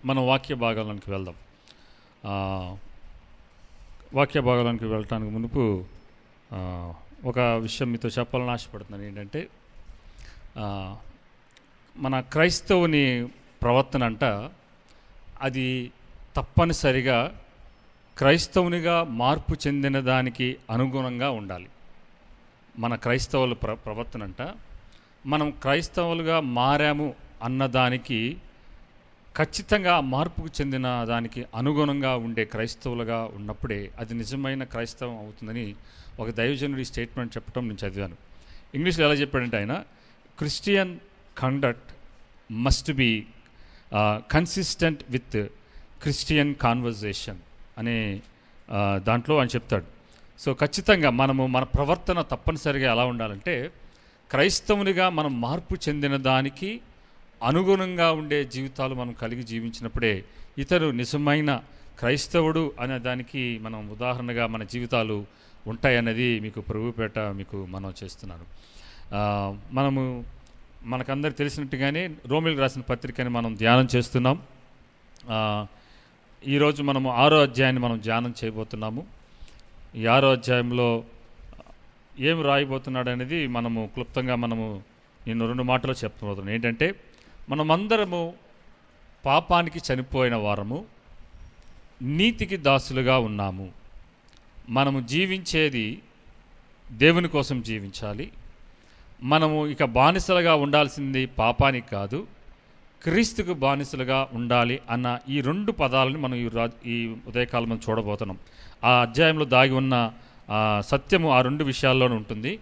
మనం వాక్య భాగాలకు వెళ్దాం. వాక్య భాగాలకు వెళ్ళటానికి మునుపు ఒక విషయం మీతో చెప్పాలని ఆశపడుతున్నాను. ఏంటంటే మన క్రైస్తవుని ప్రవర్తన అంట అది తప్పనిసరిగా క్రైస్తవునిగా మార్పు చెందిన దానికి అనుగుణంగా ఉండాలి. మన క్రైస్తవుల ప్రవర్తన అంట మనం క్రైస్తవులుగా మారాము అన్నదానికి ఖచ్చితంగా మార్పుకు చెందిన దానికి అనుగుణంగా ఉండే క్రైస్తవులుగా ఉన్నప్పుడే అది నిజమైన క్రైస్తవం అవుతుందని ఒక దైవజనుడి స్టేట్మెంట్ చెప్పడం నేను చదివాను. ఇంగ్లీష్లో ఎలా చెప్పాడంటే ఆయన, Christian conduct must be consistent with Christian conversation అనే దాంట్లో ఆయన చెప్తాడు. సో ఖచ్చితంగా మనము మన ప్రవర్తన తప్పనిసరిగా ఎలా ఉండాలంటే క్రైస్తవునిగా మనం మార్పు చెందిన దానికి అనుగుణంగా ఉండే జీవితాలు మనం కలిగి జీవించినప్పుడే ఇతరు నిజమైన క్రైస్తవుడు అనే దానికి మనం ఉదాహరణగా మన జీవితాలు ఉంటాయన్నది మీకు ప్రభుపేట మీకు మనం చేస్తున్నాను. మనకందరికి తెలిసినట్టుగానే రోమిలకు రాసిన పత్రికని మనం ధ్యానం చేస్తున్నాం. ఈరోజు మనము 6వ అధ్యాయాన్ని మనం ధ్యానం చేయబోతున్నాము. ఈ 6వ అధ్యాయంలో ఏం రాయబోతున్నాడు అనేది మనము క్లుప్తంగా నేను 2 మాటలు చెప్పబోతున్నాను. ఏంటంటే మనమందరము పాపానికి చనిపోయిన వారము, నీతికి దాసులుగా ఉన్నాము. మనము జీవించేది దేవుని కోసం జీవించాలి. మనము ఇక బానిసలుగా ఉండాల్సింది పాపానికి కాదు, క్రీస్తుకు బానిసలుగా ఉండాలి అన్న ఈ 2 పదాలను మనం ఈ ఉదయకాలం మనం చూడబోతున్నాం. ఆ అధ్యాయంలో దాగి ఉన్న సత్యము ఆ 2 విషయాల్లోనే ఉంటుంది.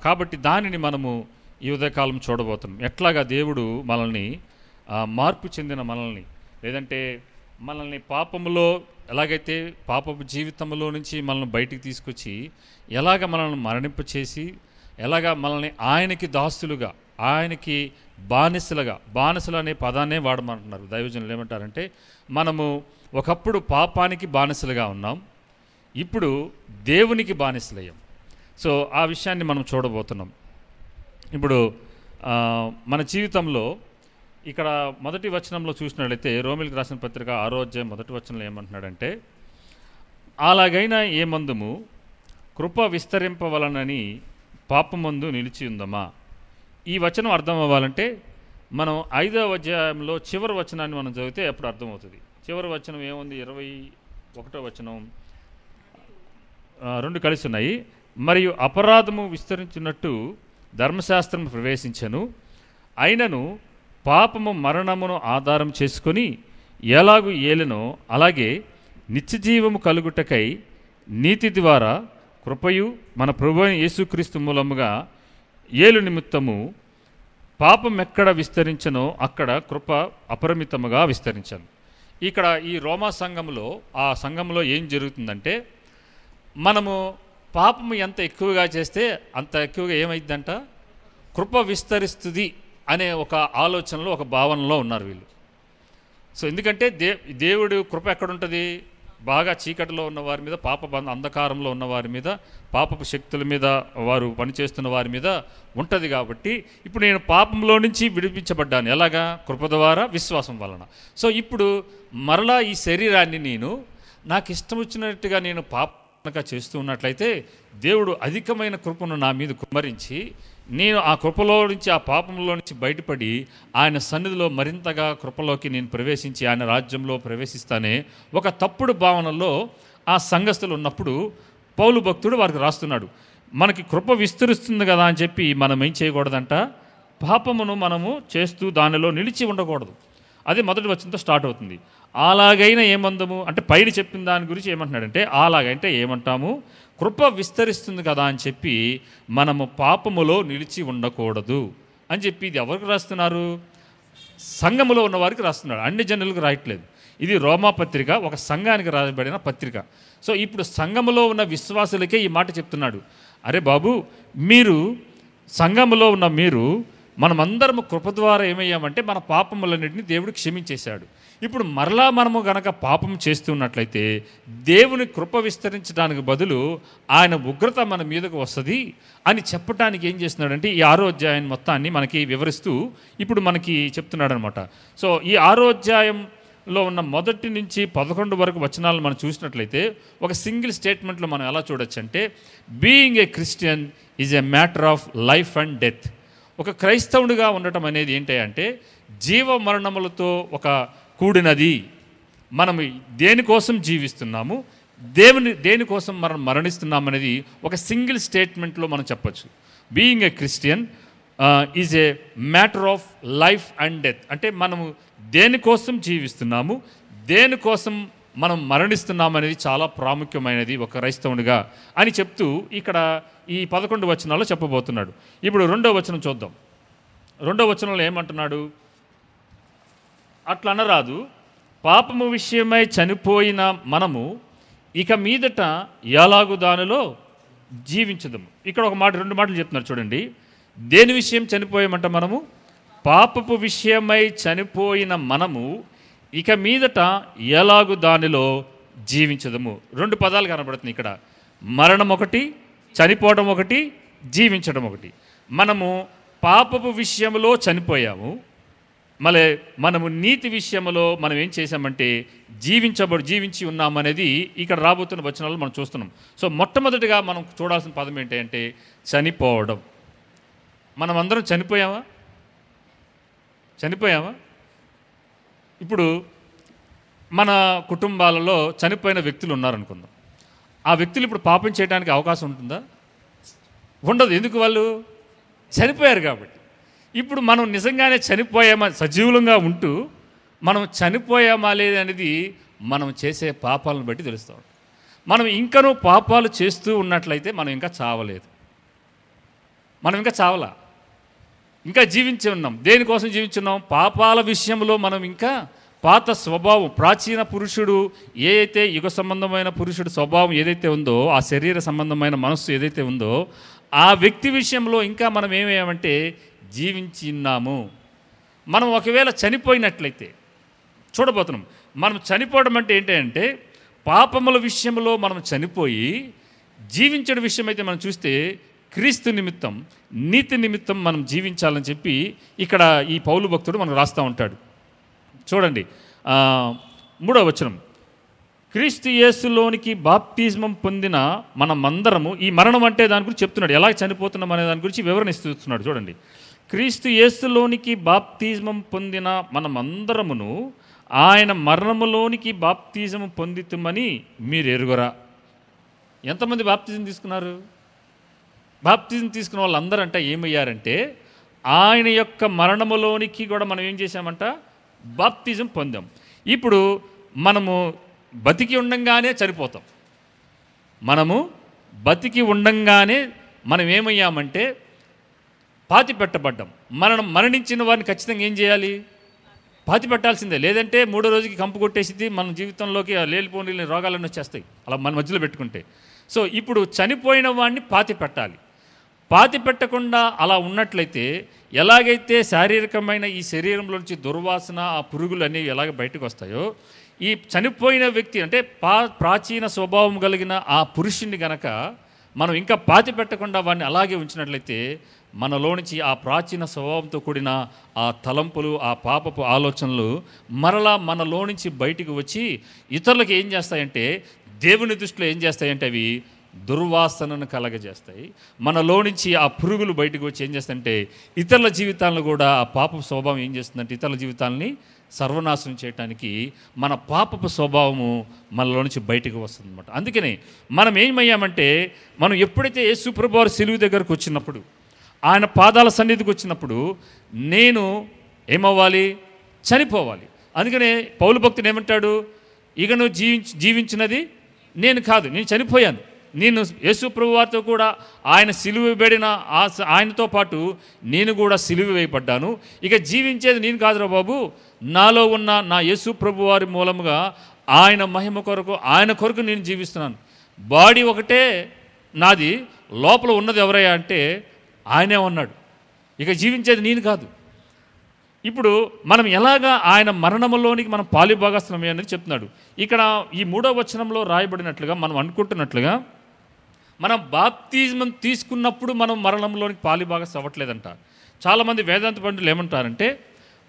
కాబట్టి దానిని మనము ఈ ఉదయకాలం చూడబోతున్నాం. ఎట్లాగా దేవుడు మనల్ని మార్పు చెందిన మనల్ని, లేదంటే మనల్ని పాపములో ఎలాగైతే పాపపు జీవితంలో నుంచి మనల్ని బయటికి తీసుకొచ్చి ఎలాగ మనల్ని మరణింపచేసి ఎలాగ మనల్ని ఆయనకి దాసులుగా, ఆయనకి బానిసలు అనే పదాన్నే వాడమంటున్నారు దైవజనులు. ఏమంటారంటే మనము ఒకప్పుడు పాపానికి బానిసలుగా ఉన్నాం, ఇప్పుడు దేవునికి బానిసలయ్యాం. సో ఆ విషయాన్ని మనం చూడబోతున్నాం. ఇప్పుడు మన జీవితంలో ఇక్కడ మొదటి వచనంలో చూసినట్లయితే రోమిలకు రాసిన పత్రిక 6వ అధ్యాయం మొదటి వచనంలో ఏమంటున్నాడంటే, అలాగైనా ఏమందుము కృప విస్తరింపవలనని పాపమందు నిలిచి ఉందమా. ఈ వచనం అర్థం అవ్వాలంటే మనం 5వ అధ్యాయంలో చివరి వచనాన్ని మనం చదివితే అప్పుడు అర్థమవుతుంది. చివరి వచనం ఏముంది? 21వ వచనం 2 కలిసి ఉన్నాయి. మరియు అపరాధము విస్తరించినట్టు ధర్మశాస్త్రం ప్రవేశించెను, అయినను పాపము మరణమును ఆధారం చేసుకొని ఎలాగూ ఏలెనో అలాగే నిత్యజీవము కలుగుటకై నీతి ద్వారా కృపయు మన ప్రభువైన యేసుక్రీస్తు మూలముగా ఏలు నిమిత్తము పాపం ఎక్కడ విస్తరించనో అక్కడ కృప అపరిమితముగా విస్తరించను. ఇక్కడ ఈ రోమా సంఘంలో, ఆ సంఘంలో ఏం జరుగుతుందంటే మనము పాపము ఎంత ఎక్కువగా చేస్తే అంత ఎక్కువగా ఏమైందంట, కృప విస్తరిస్తుంది అనే ఒక ఆలోచనలో, ఒక భావనలో ఉన్నారు వీళ్ళు. సో ఎందుకంటే దేవుడు కృప ఎక్కడుంటుంది? బాగా చీకటిలో ఉన్న వారి మీద, అంధకారంలో ఉన్న వారి మీద, పాపపు శక్తుల మీద వారు పనిచేస్తున్న వారి మీద ఉంటుంది. కాబట్టి ఇప్పుడు నేను పాపంలో నుంచి విడిపించబడ్డాను. ఎలాగా? కృప ద్వారా, విశ్వాసం వలన. సో ఇప్పుడు మరలా ఈ శరీరాన్ని నేను నాకు ఇష్టం వచ్చినట్టుగా నేను పాపంగా చేస్తూ ఉన్నట్లయితే దేవుడు అధికమైన కృపను నా మీద కుమ్మరించి నేను ఆ కృపలో నుంచి, ఆ పాపంలో నుంచి బయటపడి ఆయన సన్నిధిలో మరింతగా కృపలోకి నేను ప్రవేశించి ఆయన రాజ్యంలో ప్రవేశిస్తానే ఒక తప్పుడు భావనలో ఆ సంఘస్థులు ఉన్నప్పుడు పౌలు భక్తుడు వారికి రాస్తున్నాడు, మనకి కృప విస్తరిస్తుంది కదా అని చెప్పి మనం ఏం చేయకూడదంట, పాపమును మనము చేస్తూ దానిలో నిలిచి ఉండకూడదు. అది మొదటి వచనంతో స్టార్ట్ అవుతుంది. అలాగైనా ఏమందము అంటే పైన చెప్పిన దాని గురించి ఏమంటున్నాడంటే, అలాగంటే ఏమంటాము, కృప విస్తరిస్తుంది కదా అని చెప్పి మనము పాపములో నిలిచి ఉండకూడదు అని చెప్పి ఇది ఎవరికి రాస్తున్నారు? సంఘములో ఉన్న వారికి రాస్తున్నాడు, అన్ని జనులకు రాయట్లేదు. ఇది రోమా పత్రిక, ఒక సంఘానికి రాయబడిన పత్రిక. సో ఇప్పుడు సంఘములో ఉన్న విశ్వాసులకే ఈ మాట చెప్తున్నాడు, అరే బాబు, మీరు సంఘములో ఉన్న మీరు, మనమందరము కృప ద్వారా ఏమయ్యామంటే మన పాపములన్నింటినీ దేవుడు క్షమించేశాడు. ఇప్పుడు మరలా మనము గనక పాపం చేస్తున్నట్లయితే దేవుని కృప విస్తరించడానికి బదులు ఆయన ఉగ్రత మన మీదకు వస్తుంది అని చెప్పడానికి ఏం చేస్తున్నాడంటే ఈ 6వ అధ్యాయం మొత్తాన్ని మనకి వివరిస్తూ ఇప్పుడు మనకి చెప్తున్నాడు అనమాట. సో ఈ 6వ అధ్యాయం లో ఉన్న మొదటి నుంచి 11 వరకు వచనాలను మనం చూసినట్లయితే ఒక సింగిల్ స్టేట్మెంట్లో మనం ఎలా చూడొచ్చు అంటే, being a Christian is a matter of life and death. ఒక క్రైస్తవుడిగా ఉండటం అనేది ఏంటి అంటే జీవ మరణములతో ఒక కూడినది. మనం దేనికోసం జీవిస్తున్నాము, దేనికోసం మనం మరణిస్తున్నాం అనేది ఒక సింగిల్ స్టేట్మెంట్లో మనం చెప్పచ్చు. Being a Christian is a matter of life and death. అంటే మనము దేనికోసం జీవిస్తున్నాము, దేనికోసం మనం మరణిస్తున్నాం అనేది చాలా ప్రాముఖ్యమైనది ఒక క్రైస్తవునిగా అని చెప్తూ ఇక్కడ ఈ 11 వచనాల్లో చెప్పబోతున్నాడు. ఇప్పుడు 2వ వచనం చూద్దాం. 2వ వచనంలో ఏమంటున్నాడు? అట్లా అనరాదు, పాపము విషయమై చనిపోయిన మనము ఇక మీదట ఎలాగు దానిలో జీవించదము. ఇక్కడ ఒక మాట, 2 మాటలు చెప్తున్నారు చూడండి. దేని విషయం చనిపోయామంట? మనము పాపపు విషయమై చనిపోయిన మనము ఇక మీదట ఎలాగు దానిలో జీవించదము. 2 పదాలు కనబడుతుంది ఇక్కడ. మరణం ఒకటి, చనిపోవడం ఒకటి, జీవించడం ఒకటి. మనము పాపపు విషయంలో చనిపోయాము, మళ్ళీ మనము నీతి విషయంలో మనం ఏం చేశామంటే జీవించి ఉన్నామనేది ఇక్కడ రాబోతున్న వచనాలు మనం చూస్తున్నాం. సో మొట్టమొదటిగా మనం చూడాల్సిన పదం ఏంటి అంటే చనిపోవడం. మనం అందరం చనిపోయామా? ఇప్పుడు మన కుటుంబాలలో చనిపోయిన వ్యక్తులు ఉన్నారనుకుందాం. ఆ వ్యక్తులు ఇప్పుడు పాపం చేయడానికి అవకాశం ఉంటుందా? ఉండదు. ఎందుకు? వాళ్ళు చనిపోయారు కాబట్టి. ఇప్పుడు మనం నిజంగానే చనిపోయామా, సజీవులంగా ఉంటూ మనం చనిపోయామా లేదనేది మనం చేసే పాపాలను బట్టి తెలుస్తాం. మనం ఇంకనూ పాపాలు చేస్తూ ఉన్నట్లయితే మనం ఇంకా చావలేదు, మనం ఇంకా చావలా, ఇంకా జీవించి ఉన్నాం. దేనికోసం జీవించున్నాం? పాపాల విషయంలో మనం ఇంకా పాత స్వభావం, ప్రాచీన పురుషుడు ఏదైతే యుగ సంబంధమైన పురుషుడు స్వభావం ఏదైతే ఉందో, ఆ శరీర సంబంధమైన మనస్సు ఏదైతే ఉందో, ఆ వ్యక్తి విషయంలో ఇంకా మనం ఏమేమంటే జీవించి ఉన్నాము. మనం ఒకవేళ చనిపోయినట్లయితే చూడబోతున్నాం. మనం చనిపోవడం అంటే ఏంటంటే పాపముల విషయంలో మనం చనిపోయి జీవించడం విషయం అయితే మనం చూస్తే క్రీస్తు నిమిత్తం, నీతి నిమిత్తం మనం జీవించాలని చెప్పి ఇక్కడ ఈ పౌలు భక్తుడు మనకు రాస్తూ ఉంటాడు. చూడండి 3వ వచనం. క్రీస్తు యేసులోనికి బాప్తిజమం పొందిన మనమందరము, ఈ మరణం అంటే దాని గురించి చెప్తున్నాడు, ఎలా చనిపోతున్నాం అనే దాని గురించి వివరణ ఇస్తున్నాడు. చూడండి, క్రీస్తు యేసులోనికి బాప్తిజమం పొందిన మనమందరమును ఆయన మరణములోనికి బాప్తిజము పొందితుమని మీరు ఎరుగరా. ఎంతమంది బాప్తిజం తీసుకున్నారు? బాప్తిజం తీసుకున్న వాళ్ళందరూ అంటే ఏమయ్యారంటే ఆయన యొక్క మరణములోనికి కూడా మనం ఏం చేశామంట? బాప్తిజం పొందాం. ఇప్పుడు మనము బతికి ఉండంగానే చనిపోతాం. మనము బతికి ఉండంగానే మనం ఏమయ్యామంటే పాతి పెట్టబడ్డాం. మనం మరణించిన వారిని ఖచ్చితంగా ఏం చేయాలి? పాతి పెట్టాల్సిందే. లేదంటే 3వ రోజుకి కంపు కొట్టేసింది, మన జీవితంలోకి లేనిపోని రోగాలన్నీ వచ్చేస్తాయి అలా మన మధ్యలో పెట్టుకుంటే. సో ఇప్పుడు చనిపోయిన వాడిని పాతి పెట్టాలి. పాతి పెట్టకుండా అలా ఉన్నట్లయితే ఎలాగైతే శారీరకమైన ఈ శరీరంలోంచి దుర్వాసన, ఆ పురుగులు అనేవి ఎలాగ బయటకు వస్తాయో, ఈ చనిపోయిన వ్యక్తి అంటే ప్రాచీన స్వభావం కలిగిన ఆ పురుషుణ్ణి గనక మనం ఇంకా పాతి పెట్టకుండా వాడిని అలాగే ఉంచినట్లయితే మనలో నుంచి ఆ ప్రాచీన స్వభావంతో కూడిన ఆ తలంపులు, ఆ పాపపు ఆలోచనలు మరలా మనలో నుంచి బయటికి వచ్చి ఇతరులకు ఏం చేస్తాయంటే, దేవుని దృష్టిలో ఏం చేస్తాయంటే అవి దుర్వాసనను కలగజేస్తాయి. మనలో నుంచి ఆ పురుగులు బయటకు వచ్చి ఏం చేస్తాయంటే ఇతరుల జీవితాలను కూడా, ఆ పాపపు స్వభావం ఏం చేస్తుందంటే ఇతరుల జీవితాలని సర్వనాశనం చేయడానికి మన పాపపు స్వభావము మనలో నుంచి బయటకు వస్తుంది అన్నమాట. అందుకని మనం ఏమయ్యామంటే, మనం ఎప్పుడైతే యేసు ప్రభువారు సిలువ దగ్గరకు వచ్చినప్పుడు, ఆయన పాదాల సన్నిధికి వచ్చినప్పుడు నేను ఏమవ్వాలి? చనిపోవాలి. అందుకనే పౌలు భక్తుడు ఏమంటాడు? ఇక నువ్వు జీవించినది నేను కాదు, నేను చనిపోయాను. నేను యేసు ప్రభువారితో కూడా ఆయన సిలువ వేయబడిన ఆయనతో పాటు నేను కూడా సిలువ వేయబడ్డాను. ఇక జీవించేది నేను కాదురా బాబు, నాలో ఉన్న నా యేసు ప్రభువారి మూలముగా ఆయన మహిమ కొరకు, ఆయన కొరకు నేను జీవిస్తున్నాను. బాడీ ఒకటే నాది, లోపల ఉన్నది ఎవరయ్యా అంటే ఆయనే ఉన్నాడు. ఇక జీవించేది నేను కాదు. ఇప్పుడు మనం ఎలాగా ఆయన మరణంలోనికి మనం పాలుభాగస్థులమే అనేది చెప్తున్నాడు. ఇక్కడ ఈ 3వ వచనంలో రాయబడినట్లుగా మనం అనుకుంటున్నట్లుగా మనం బాప్తిజం తీసుకున్నప్పుడు మనం మరణంలోనికి పాలుభాగస్థులు అవ్వట్లేదంట. చాలామంది వేదాంత పండితులు ఏమంటారంటే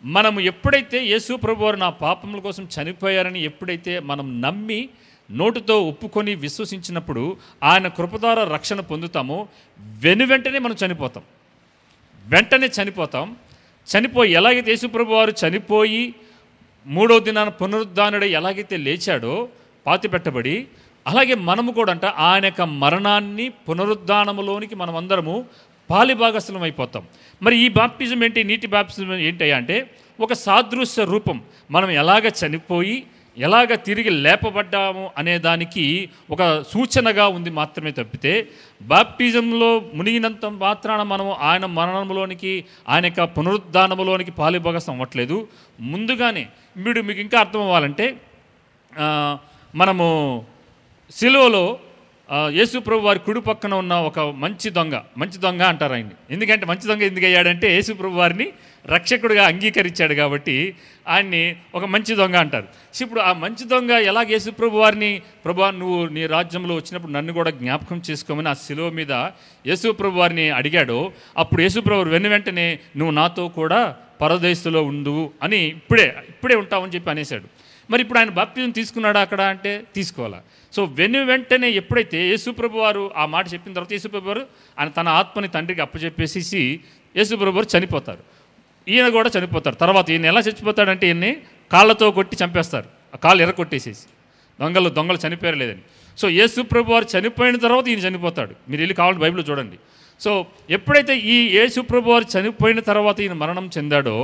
మనము ఎప్పుడైతే యేసు ప్రభువారు నా పాపముల కోసం చనిపోయారని ఎప్పుడైతే మనం నమ్మి నోటితో ఒప్పుకొని విశ్వసించినప్పుడు ఆయన కృప ద్వారా రక్షణ పొందుతామో వెంటనే మనం చనిపోతాం. వెంటనే చనిపోయి ఎలాగైతే యేసు ప్రభువారు చనిపోయి 3వ దినాన పునరుద్ధానుడై ఎలాగైతే లేచాడో పాతిపెట్టబడి, అలాగే మనము కూడా ఆయన యొక్క మరణాన్ని పునరుద్ధానములోనికి మనమందరము పాలిభాగస్థలం అయిపోతాం. మరి ఈ బాప్టిజం ఏంటి, నీటి బాప్టిజం ఏంటి అంటే ఒక సాదృశ్య రూపం. మనం ఎలాగ చనిపోయి ఎలాగ తిరిగి లేపబడ్డాము అనే దానికి ఒక సూచనగా ఉంది మాత్రమే తప్పితే బాప్టిజంలో మునిగినంత మాత్రాన మనము ఆయన మరణంలోనికి ఆయన యొక్క పునరుద్ధానములోనికి పాలిభాగస్థం అవ్వట్లేదు. ముందుగానే మీకు ఇంకా అర్థం అవ్వాలంటే మనము సిలువలో యేసు ప్రభు వారి కుడి పక్కన ఉన్న ఒక మంచి దొంగ అంటారు ఆయన్ని. ఎందుకంటే మంచి దొంగ ఎందుకు అయ్యాడంటే యేసు ప్రభు వారిని రక్షకుడిగా అంగీకరించాడు కాబట్టి ఆయన్ని ఒక మంచి దొంగ అంటారు. ఇప్పుడు ఆ మంచి దొంగ ఎలాగ యేసు ప్రభు వారిని, ప్రభు నువ్వు నీ రాజ్యంలో వచ్చినప్పుడు నన్ను కూడా జ్ఞాపకం చేసుకోమని ఆ శిలువ మీద యేసు ప్రభు వారిని అడిగాడో, అప్పుడు యేసు ప్రభు వెంటనే నువ్వు నాతో కూడా పరదేశంలో ఉండు అని ఇప్పుడే ఉంటావని చెప్పి అనేశాడు. మరి ఇప్పుడు ఆయన బాప్టిజం తీసుకున్నాడా అక్కడ అంటే తీసుకోవాలా. సో వెంటనే ఎప్పుడైతే యేసు ప్రభు వారు ఆ మాట చెప్పిన తర్వాత యేసు ప్రభు వారు ఆయన తన ఆత్మని తండ్రికి అప్పచెప్పేసి యేసు ప్రభు వారు చనిపోతారు. ఈయన కూడా చనిపోతారు. తర్వాత ఈయన ఎలా చచ్చిపోతాడంటే ఈయన్ని కాళ్ళతో కొట్టి చంపేస్తారు, ఆ కాళ్ళు ఎర్రకొట్టేసేసి. దొంగలు చనిపోయారు లేదని. సో యేసు ప్రభు వారు చనిపోయిన తర్వాత ఈయన చనిపోతాడు. మీరు వెళ్ళి కావాలంటే బైబిల్లో చూడండి. సో ఎప్పుడైతే ఈ యేసు ప్రభు వారు చనిపోయిన తర్వాత ఈయన మరణం చెందాడో,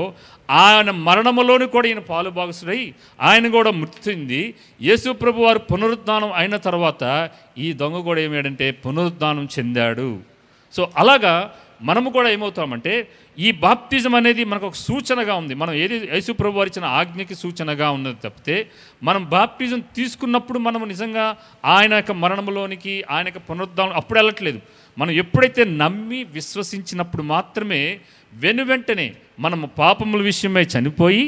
ఆయన మరణములోని కూడా ఈయన పాలుభాగస్తుడై ఆయన కూడా మృతి చెంది యేసు ప్రభు వారు పునరుద్ధానం అయిన తర్వాత ఈ దొంగ కూడా ఏమయ్యాడంటే పునరుద్ధానం చెందాడు. సో అలాగా మనము కూడా ఏమవుతామంటే ఈ బాప్టిజం అనేది మనకు ఒక సూచనగా ఉంది. మనం ఏది యేసు ప్రభు వారు ఇచ్చిన ఆజ్ఞకి సూచనగా ఉన్నది తప్పితే మనం బాప్టిజం తీసుకున్నప్పుడు మనము నిజంగా ఆయన యొక్క మరణంలోనికి ఆయన యొక్క పునరుద్ధానం అప్పుడు వెళ్ళట్లేదు. మనం ఎప్పుడైతే నమ్మి విశ్వసించినప్పుడు మాత్రమే వెంటనే మనము పాపముల విషయమై చనిపోయి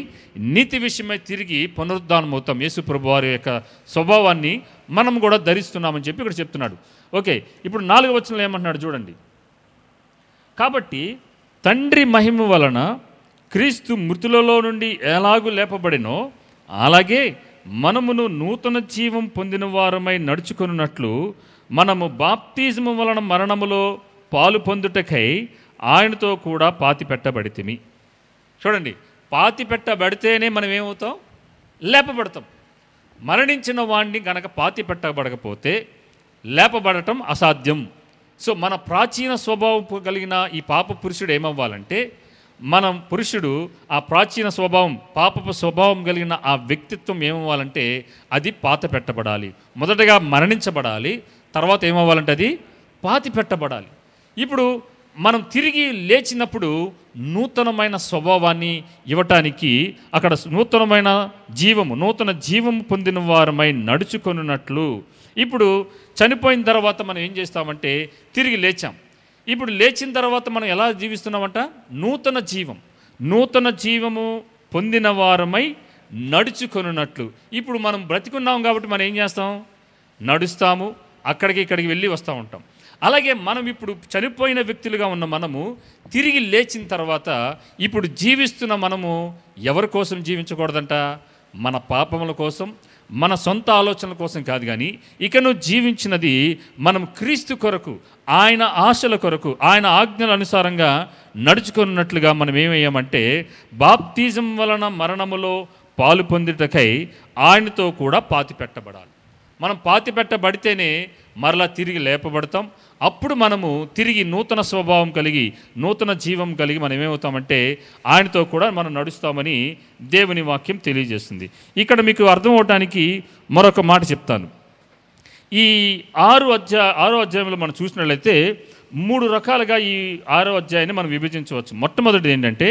నీతి విషయమై తిరిగి పునరుద్ధానం అవుతాం. యేసు ప్రభు వారి యొక్క స్వభావాన్ని మనం కూడా ధరిస్తున్నామని చెప్పి ఇక్కడ చెప్తున్నాడు. ఓకే, ఇప్పుడు 4వ వచనంలో ఏమంటున్నాడు చూడండి. కాబట్టి తండ్రి మహిమ వలన క్రీస్తు మృతులలో నుండి ఎలాగూ లేపబడినో అలాగే మనమును నూతన జీవం పొందిన వారమై నడుచుకున్నట్లు మనము బాప్తిజము వలన మరణములో పాలు పొందుటకై ఆయనతో కూడా పాతి పెట్టబడితిమి. చూడండి, పాతి పెట్టబడితేనే మనం ఏమవుతాం? లేపబడతాం. మరణించిన వాడిని కనుక పాతి పెట్టబడకపోతే లేపబడటం అసాధ్యం. సో మన ప్రాచీన స్వభావం కలిగిన ఈ పాప పురుషుడు ఏమవ్వాలంటే, మనం పురుషుడు ఆ ప్రాచీన స్వభావం పాపపు స్వభావం కలిగిన ఆ వ్యక్తిత్వం ఏమవ్వాలంటే అది పాత పెట్టబడాలి. మొదటగా మరణించబడాలి, తర్వాత ఏమవ్వాలంటే అది పాతి పెట్టబడాలి. ఇప్పుడు మనం తిరిగి లేచినప్పుడు నూతనమైన స్వభావాన్ని ఇవ్వటానికి అక్కడ నూతన జీవము పొందిన వారమై నడుచుకొనున్నట్లు. ఇప్పుడు చనిపోయిన తర్వాత మనం ఏం చేస్తామంటే తిరిగి లేచాం. ఇప్పుడు లేచిన తర్వాత మనం ఎలా జీవిస్తున్నామంట? నూతన జీవము పొందిన వారమై నడుచుకొనున్నట్లు. ఇప్పుడు మనం బ్రతికున్నాం కాబట్టి మనం ఏం చేస్తాం? నడుస్తాము, అక్కడికి ఇక్కడికి వెళ్ళి వస్తూ ఉంటాం. అలాగే మనం ఇప్పుడు చనిపోయిన వ్యక్తులుగా ఉన్న మనము తిరిగి లేచిన తర్వాత ఇప్పుడు జీవిస్తున్న మనము ఎవరి కోసం జీవించకూడదంట? మన పాపముల కోసం, మన సొంత ఆలోచనల కోసం కాదు. కానీ ఇకను జీవించినది మనం క్రీస్తు కొరకు, ఆయన ఆశల కొరకు, ఆయన ఆజ్ఞల అనుసారంగా నడుచుకున్నట్లుగా మనం ఏమయ్యామంటే బాప్తిజం వలన మరణములో పాలు పొందుటకై ఆయనతో కూడా పాతి పెట్టబడాలి. మనం పాతి పెట్టబడితేనే మరలా తిరిగి లేపబడతాం. అప్పుడు మనము తిరిగి నూతన స్వభావం కలిగి నూతన జీవం కలిగి మనం ఏమవుతామంటే ఆయనతో కూడా మనం నడుస్తామని దేవుని వాక్యం తెలియజేస్తుంది. ఇక్కడ మీకు అర్థం అవటానికి మరొక మాట చెప్తాను. ఈ 6వ అధ్యాయంలో మనం చూసినట్లయితే 3 రకాలుగా ఈ 6వ అధ్యాయాన్ని మనం విభజించవచ్చు. మొట్టమొదటిది ఏంటంటే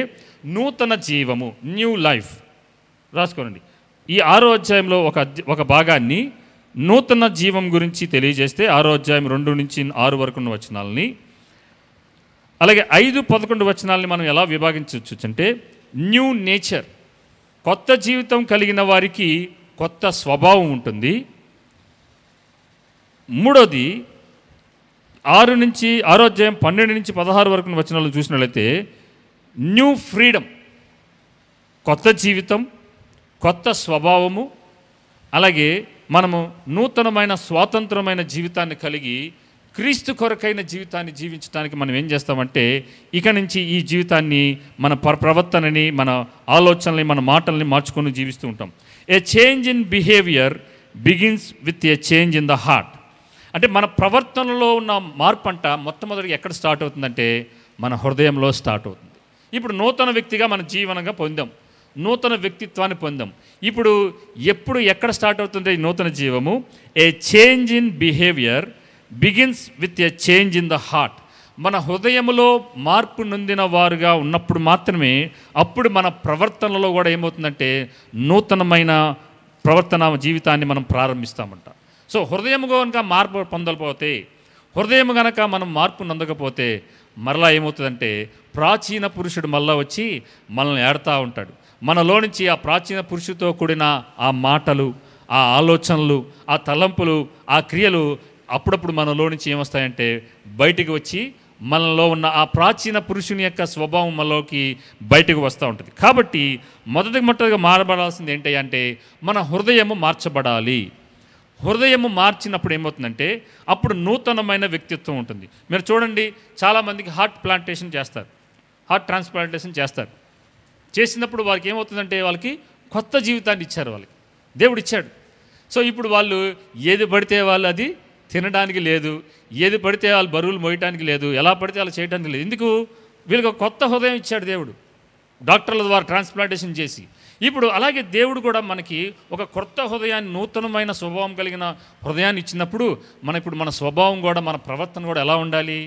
నూతన జీవము, న్యూ లైఫ్. రాసుకోండి. ఈ 6వ అధ్యాయంలో ఒక భాగాన్ని నూతన జీవం గురించి తెలియజేస్తే 6వ అధ్యాయం 2 నుంచి 6 వరకు ఉన్న వచనాలని, అలాగే 5, 11 వచనాలని మనం ఎలా విభాగించవచ్చు అంటే న్యూ నేచర్, కొత్త జీవితం కలిగిన వారికి కొత్త స్వభావం ఉంటుంది. మూడోది 6వ అధ్యాయం 12 నుంచి 16 వరకు వచనాలను చూసినట్లయితే న్యూ ఫ్రీడమ్, కొత్త జీవితం, కొత్త స్వభావము, అలాగే మనము నూతనమైన స్వాతంత్రమైన జీవితాన్ని కలిగి క్రీస్తు కొరకైన జీవితాన్ని జీవించడానికి మనం ఏం చేస్తామంటే ఇక నుంచి ఈ జీవితాన్ని మన ప్రవర్తనని, మన ఆలోచనల్ని, మన మాటల్ని మార్చుకొని జీవిస్తూ ఉంటాం. A change in behaviour begins with a change in the heart. అంటే మన ప్రవర్తనలో ఉన్న మార్పు అంట మొట్టమొదటిగా ఎక్కడ స్టార్ట్ అవుతుందంటే మన హృదయంలో స్టార్ట్ అవుతుంది. ఇప్పుడు నూతన వ్యక్తిగా మన జీవనంగా పొందాం, నూతన వ్యక్తిత్వాన్ని పొందాం. ఇప్పుడు ఎక్కడ స్టార్ట్ అవుతుంది ఈ నూతన జీవము? A change in behaviour begins with a change in the heart. మన హృదయంలో మార్పు నొందిన వారుగా ఉన్నప్పుడు మాత్రమే అప్పుడు మన ప్రవర్తనలో కూడా ఏమవుతుందంటే నూతనమైన ప్రవర్తన జీవితాన్ని మనం ప్రారంభిస్తామంట. సో హృదయం కనుక మార్పు పొందకపోతే, హృదయం కనుక మనం మార్పు నొందకపోతే మరలా ఏమవుతుందంటే ప్రాచీన పురుషుడు మళ్ళా వచ్చి మనల్ని ఏడుతూ ఉంటాడు. మనలో నుంచి ఆ ప్రాచీన పురుషుడితో కూడిన ఆ మాటలు, ఆ ఆలోచనలు, ఆ తలంపులు, ఆ క్రియలు అప్పుడప్పుడు మనలో నుంచి ఏమొస్తాయంటే బయటికి వచ్చి మనలో ఉన్న ఆ ప్రాచీన పురుషుని యొక్క స్వభావం మనలోకి బయటకు వస్తూ ఉంటుంది. కాబట్టి మొదటిగా మారబడాల్సింది ఏంటి అంటే మన హృదయము మార్చబడాలి. హృదయము మార్చినప్పుడు ఏమవుతుందంటే అప్పుడు నూతనమైన వ్యక్తిత్వం ఉంటుంది. మీరు చూడండి, చాలామందికి హార్ట్ ప్లాంటేషన్ చేస్తారు, హార్ట్ ట్రాన్స్ప్లాంటేషన్ చేస్తారు. చేసినప్పుడు వారికి ఏమవుతుందంటే వాళ్ళకి కొత్త జీవితాన్ని ఇచ్చారు, వాళ్ళకి దేవుడు ఇచ్చాడు. సో ఇప్పుడు వాళ్ళు ఏది పడితే వాళ్ళు అది తినడానికి లేదు, ఏది పడితే వాళ్ళు బరువులు మోయటానికి లేదు, ఎలా పడితే వాళ్ళు చేయడానికి లేదు. ఎందుకు? వీళ్ళకి కొత్త హృదయం ఇచ్చాడు దేవుడు, డాక్టర్ల ద్వారా ట్రాన్స్ప్లాంటేషన్ చేసి. ఇప్పుడు అలాగే దేవుడు కూడా మనకి ఒక కొత్త హృదయాన్ని, నూతనమైన స్వభావం కలిగిన హృదయాన్ని ఇచ్చినప్పుడు ఇప్పుడు మన స్వభావం కూడా, మన ప్రవర్తన కూడా ఎలా ఉండాలి?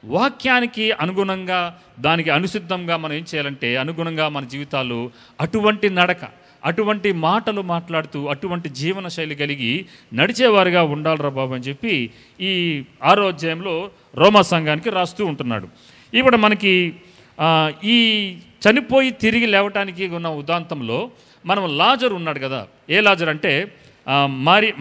వాక్యానికి అనుగుణంగా, దానికి అనుసిద్ధంగా మనం ఏం చేయాలంటే అనుగుణంగా మన జీవితాలు అటువంటి నడక, అటువంటి మాటలు మాట్లాడుతూ అటువంటి జీవన శైలి కలిగి నడిచేవారుగా ఉండాలిరా బాబు అని చెప్పి ఈ 6వ అధ్యాయంలో రోమా సంఘానికి రాస్తూ ఉంటున్నాడు. ఇప్పుడు మనకి ఈ చనిపోయి తిరిగి లేవటానికి ఉన్న ఉదాంతంలో మనం లాజరు ఉన్నాడు కదా. ఏ లాజరు అంటే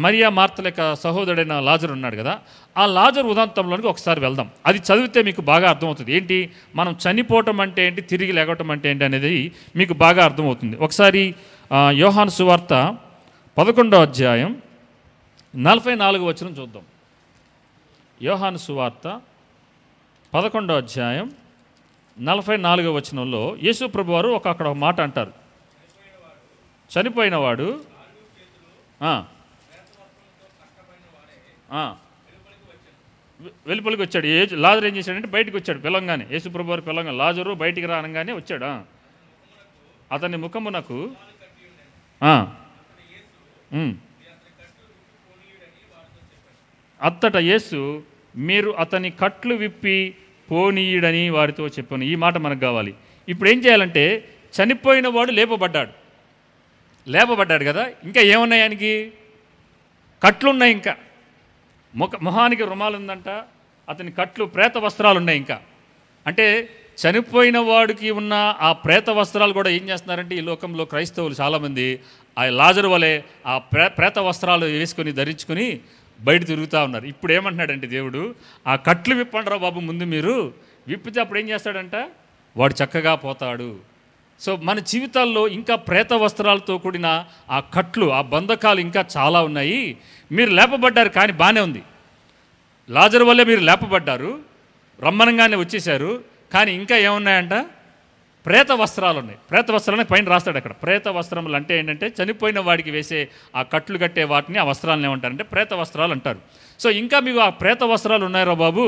మరియా మార్తల యొక్క సహోదరుడైన లాజరు ఉన్నాడు కదా. ఆ లాజరు ఉదాంతంలోనికి ఒకసారి వెళ్దాం. అది చదివితే మీకు బాగా అర్థమవుతుంది. ఏంటి మనం చనిపోవటం అంటే ఏంటి, తిరిగి లేవటం అంటే ఏంటి అనేది మీకు బాగా అర్థమవుతుంది. ఒకసారి యోహాను సువార్త 11వ అధ్యాయం 44వ వచనం చూద్దాం. యోహాను సువార్త 11వ అధ్యాయం 44వ వచనంలో యేసు ప్రభు వారు అక్కడ ఒక మాట అంటారు. చనిపోయినవాడు వెలుపలికి వచ్చాడు. లాజరు ఏం చేశాడంటే బయటికి వచ్చాడు పిలంగానే. యేసు ప్రభు వారు పిలంగా లాజరు బయటికి రానగానే వచ్చాడు. అతని ముఖమునకు అత్తట యేసు మీరు అతని కట్లు విప్పి పోనీయుడని వారితో చెప్పాను. ఈ మాట మనకు కావాలి. ఇప్పుడు ఏం చేయాలంటే చనిపోయిన వాడు లేపబడ్డాడు కదా. ఇంకా ఏమున్నాయి? ఆయనకి కట్లున్నాయి, ఇంకా మొహానికి రుమాలు ఉందంట, అతని కట్లు ప్రేత వస్త్రాలు ఉన్నాయి. ఇంకా అంటే చనిపోయిన వాడికి ఉన్న ఆ ప్రేత వస్త్రాలు కూడా ఏం చేస్తున్నారంటే ఈ లోకంలో క్రైస్తవులు చాలామంది ఆ లాజరు వలె ఆ ప్రేత వస్త్రాలు వేసుకొని ధరించుకొని బయట తిరుగుతూ ఉన్నారు. ఇప్పుడు ఏమంటున్నాడంటే దేవుడు, ఆ కట్లు విప్పండిరా బాబు, ముందు మీరు విప్పితే అప్పుడు ఏం చేస్తాడంట, వాడు చక్కగా పోతాడు. సో మన జీవితాల్లో ఇంకా ప్రేత వస్త్రాలతో కూడిన ఆ కట్లు, ఆ బంధకాలు ఇంకా చాలా ఉన్నాయి. మీరు లేపబడ్డారు కానీ బాగానే ఉంది. లాజరు వల్లే మీరు లేపబడ్డారు, రమ్మనంగానే వచ్చేసారు. కానీ ఇంకా ఏమున్నాయంట? ప్రేత వస్త్రాలు ఉన్నాయి. ప్రేత వస్త్రాలని పైన రాస్తాడు అక్కడ. ప్రేత వస్త్రములు అంటే ఏంటంటే చనిపోయిన వాడికి వేసే ఆ కట్లు కట్టే వాటిని, ఆ వస్త్రాలను ఏమంటారంటే ప్రేత వస్త్రాలు అంటారు. సో ఇంకా మీకు ఆ ప్రేత వస్త్రాలు ఉన్నాయరా బాబు,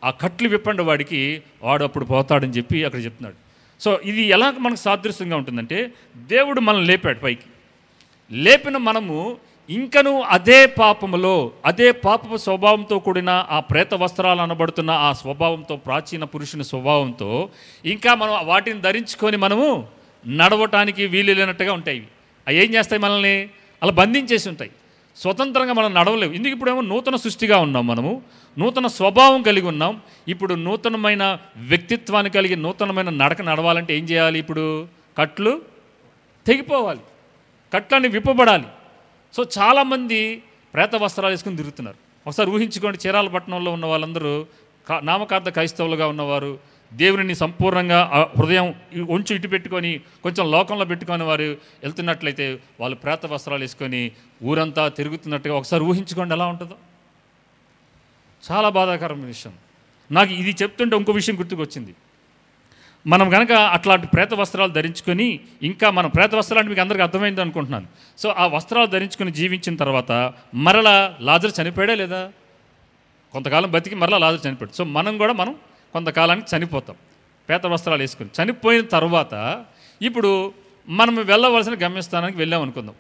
ఆ కట్లు విప్పండి వాడికి, వాడు అప్పుడు పోతాడని చెప్పి అక్కడ చెప్తున్నాడు. సో ఇది ఎలా మనకు సాదృశ్యంగా ఉంటుందంటే దేవుడు మనల్ని లేపాడు పైకి. లేపిన మనము ఇంకను అదే పాపములో, అదే పాపపు స్వభావంతో కూడిన ఆ ప్రేత వస్త్రాలు అనబడుతున్న ఆ స్వభావంతో, ప్రాచీన పురుషుని స్వభావంతో ఇంకా మనం వాటిని ధరించుకొని మనము నడవటానికి వీలు లేనట్టుగా ఉంటాయి. అవి ఏం చేస్తాయి? మనల్ని అలా బంధించేసి ఉంటాయి. స్వతంత్రంగా మనం నడవలేవు. ఎందుకు? ఇప్పుడేమో నూతన సృష్టిగా ఉన్నాం, మనము నూతన స్వభావం కలిగి ఉన్నాం. ఇప్పుడు నూతనమైన వ్యక్తిత్వాన్ని కలిగి నూతనమైన నడక నడవాలంటే ఏం చేయాలి? ఇప్పుడు కట్లు తెగిపోవాలి, కట్లన్నీ విప్పబడాలి. సో చాలామంది ప్రేత వస్త్రాలు వేసుకుని తిరుగుతున్నారు. ఒకసారి ఊహించుకోండి, చీరాలపట్నంలో ఉన్న వాళ్ళందరూ నామకార్థ క్రైస్తవులుగా ఉన్నవారు, దేవుని సంపూర్ణంగా హృదయం ఉంచు ఇటు పెట్టుకొని కొంచెం లోకంలో పెట్టుకొని వారు వెళ్తున్నట్లయితే వాళ్ళు ప్రేత వస్త్రాలు వేసుకొని ఊరంతా తిరుగుతున్నట్టుగా ఒకసారి ఊహించుకోండి ఎలా ఉంటుందో. చాలా బాధాకరమైన విషయం. నాకు ఇది చెప్తుంటే ఇంకో విషయం గుర్తుకొచ్చింది. మనం కనుక అట్లాంటి ప్రేత వస్త్రాలు ధరించుకొని, ఇంకా మనం ప్రేత వస్త్రాలు మీకు అందరికీ అర్థమైంది అనుకుంటున్నాను. సో ఆ వస్త్రాలు ధరించుకొని జీవించిన తర్వాత మరలా లాజరు చనిపోయాడా లేదా? కొంతకాలం బతికి మరలా లాజరు చనిపోయాడు. సో మనం కొంతకాలానికి చనిపోతాం ప్రేత వస్త్రాలు వేసుకొని. చనిపోయిన తర్వాత ఇప్పుడు మనం వెళ్ళవలసిన గమ్యస్థానానికి వెళ్ళాం అనుకుందాం.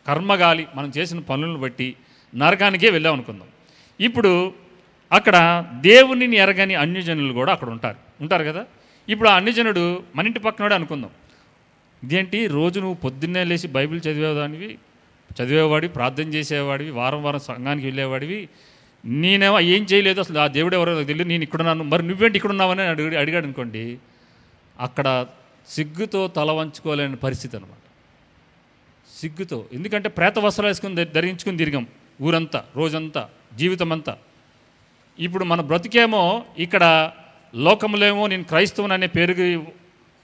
కర్మగాలి మనం చేసిన పనులను బట్టి నరకానికే వెళ్ళాం అనుకుందాం. ఇప్పుడు అక్కడ దేవునిని ఎరగని అన్యజనులు కూడా అక్కడ ఉంటారు కదా. ఇప్పుడు ఆ అన్యజనుడు మన ఇంటి పక్కనోడే అనుకుందాం. ఇదేంటి రోజు నువ్వు పొద్దున్నే లేచి బైబిల్ చదివేవాడివి, ప్రార్థన చేసేవాడివి, వారం వారం సంఘానికి వెళ్ళేవాడివి, నేనేమో ఏం చేయలేదు, అసలు ఆ దేవుడు ఎవరో తెలియదు, నేను ఇక్కడున్నాను, మరి నువ్వేంటి ఇక్కడ ఉన్నావని అడిగాడు అనుకోండి, అక్కడ సిగ్గుతో తల వంచుకోలేని పరిస్థితి అనమాట. సిగ్గుతో. ఎందుకంటే ప్రేత వస్త్రాలు వేసుకుని ధరించుకుని తిరిగాం ఊరంతా, రోజంతా, జీవితం అంతా. ఇప్పుడు మన బ్రతికేమో ఇక్కడ లోకములేమో నేను క్రైస్తవుని అనే పేరుకి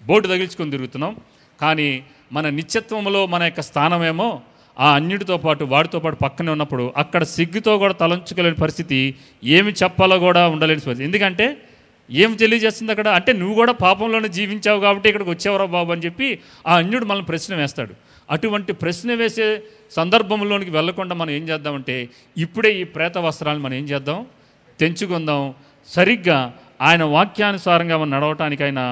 బోర్డు తగిల్చుకొని తిరుగుతున్నాం. కానీ మన నిత్యత్వంలో మన యొక్క స్థానమేమో ఆ అన్యుడితో పాటు వాడితో పాటు పక్కనే ఉన్నప్పుడు అక్కడ సిగ్గుతో కూడా తలంచుకోలేని పరిస్థితి, ఏమి చెప్పాలో కూడా ఉండలేని పరిస్థితి. ఎందుకంటే ఏం తెలియజేస్తుంది అక్కడ అంటే నువ్వు కూడా పాపంలోనే జీవించావు కాబట్టి ఇక్కడికి వచ్చేవరా బాబు అని చెప్పి ఆ అన్యుడు మనల్ని ప్రశ్న వేస్తాడు. అటువంటి ప్రశ్న వేసే సందర్భంలోనికి వెళ్లకుండా మనం ఏం చేద్దామంటే ఇప్పుడే ఈ ప్రేత వస్త్రాలను మనం ఏం చేద్దాం, తెంచుకుందాం. సరిగ్గా ఆయన వాక్యానుసారంగా మనం నడవటానికైనా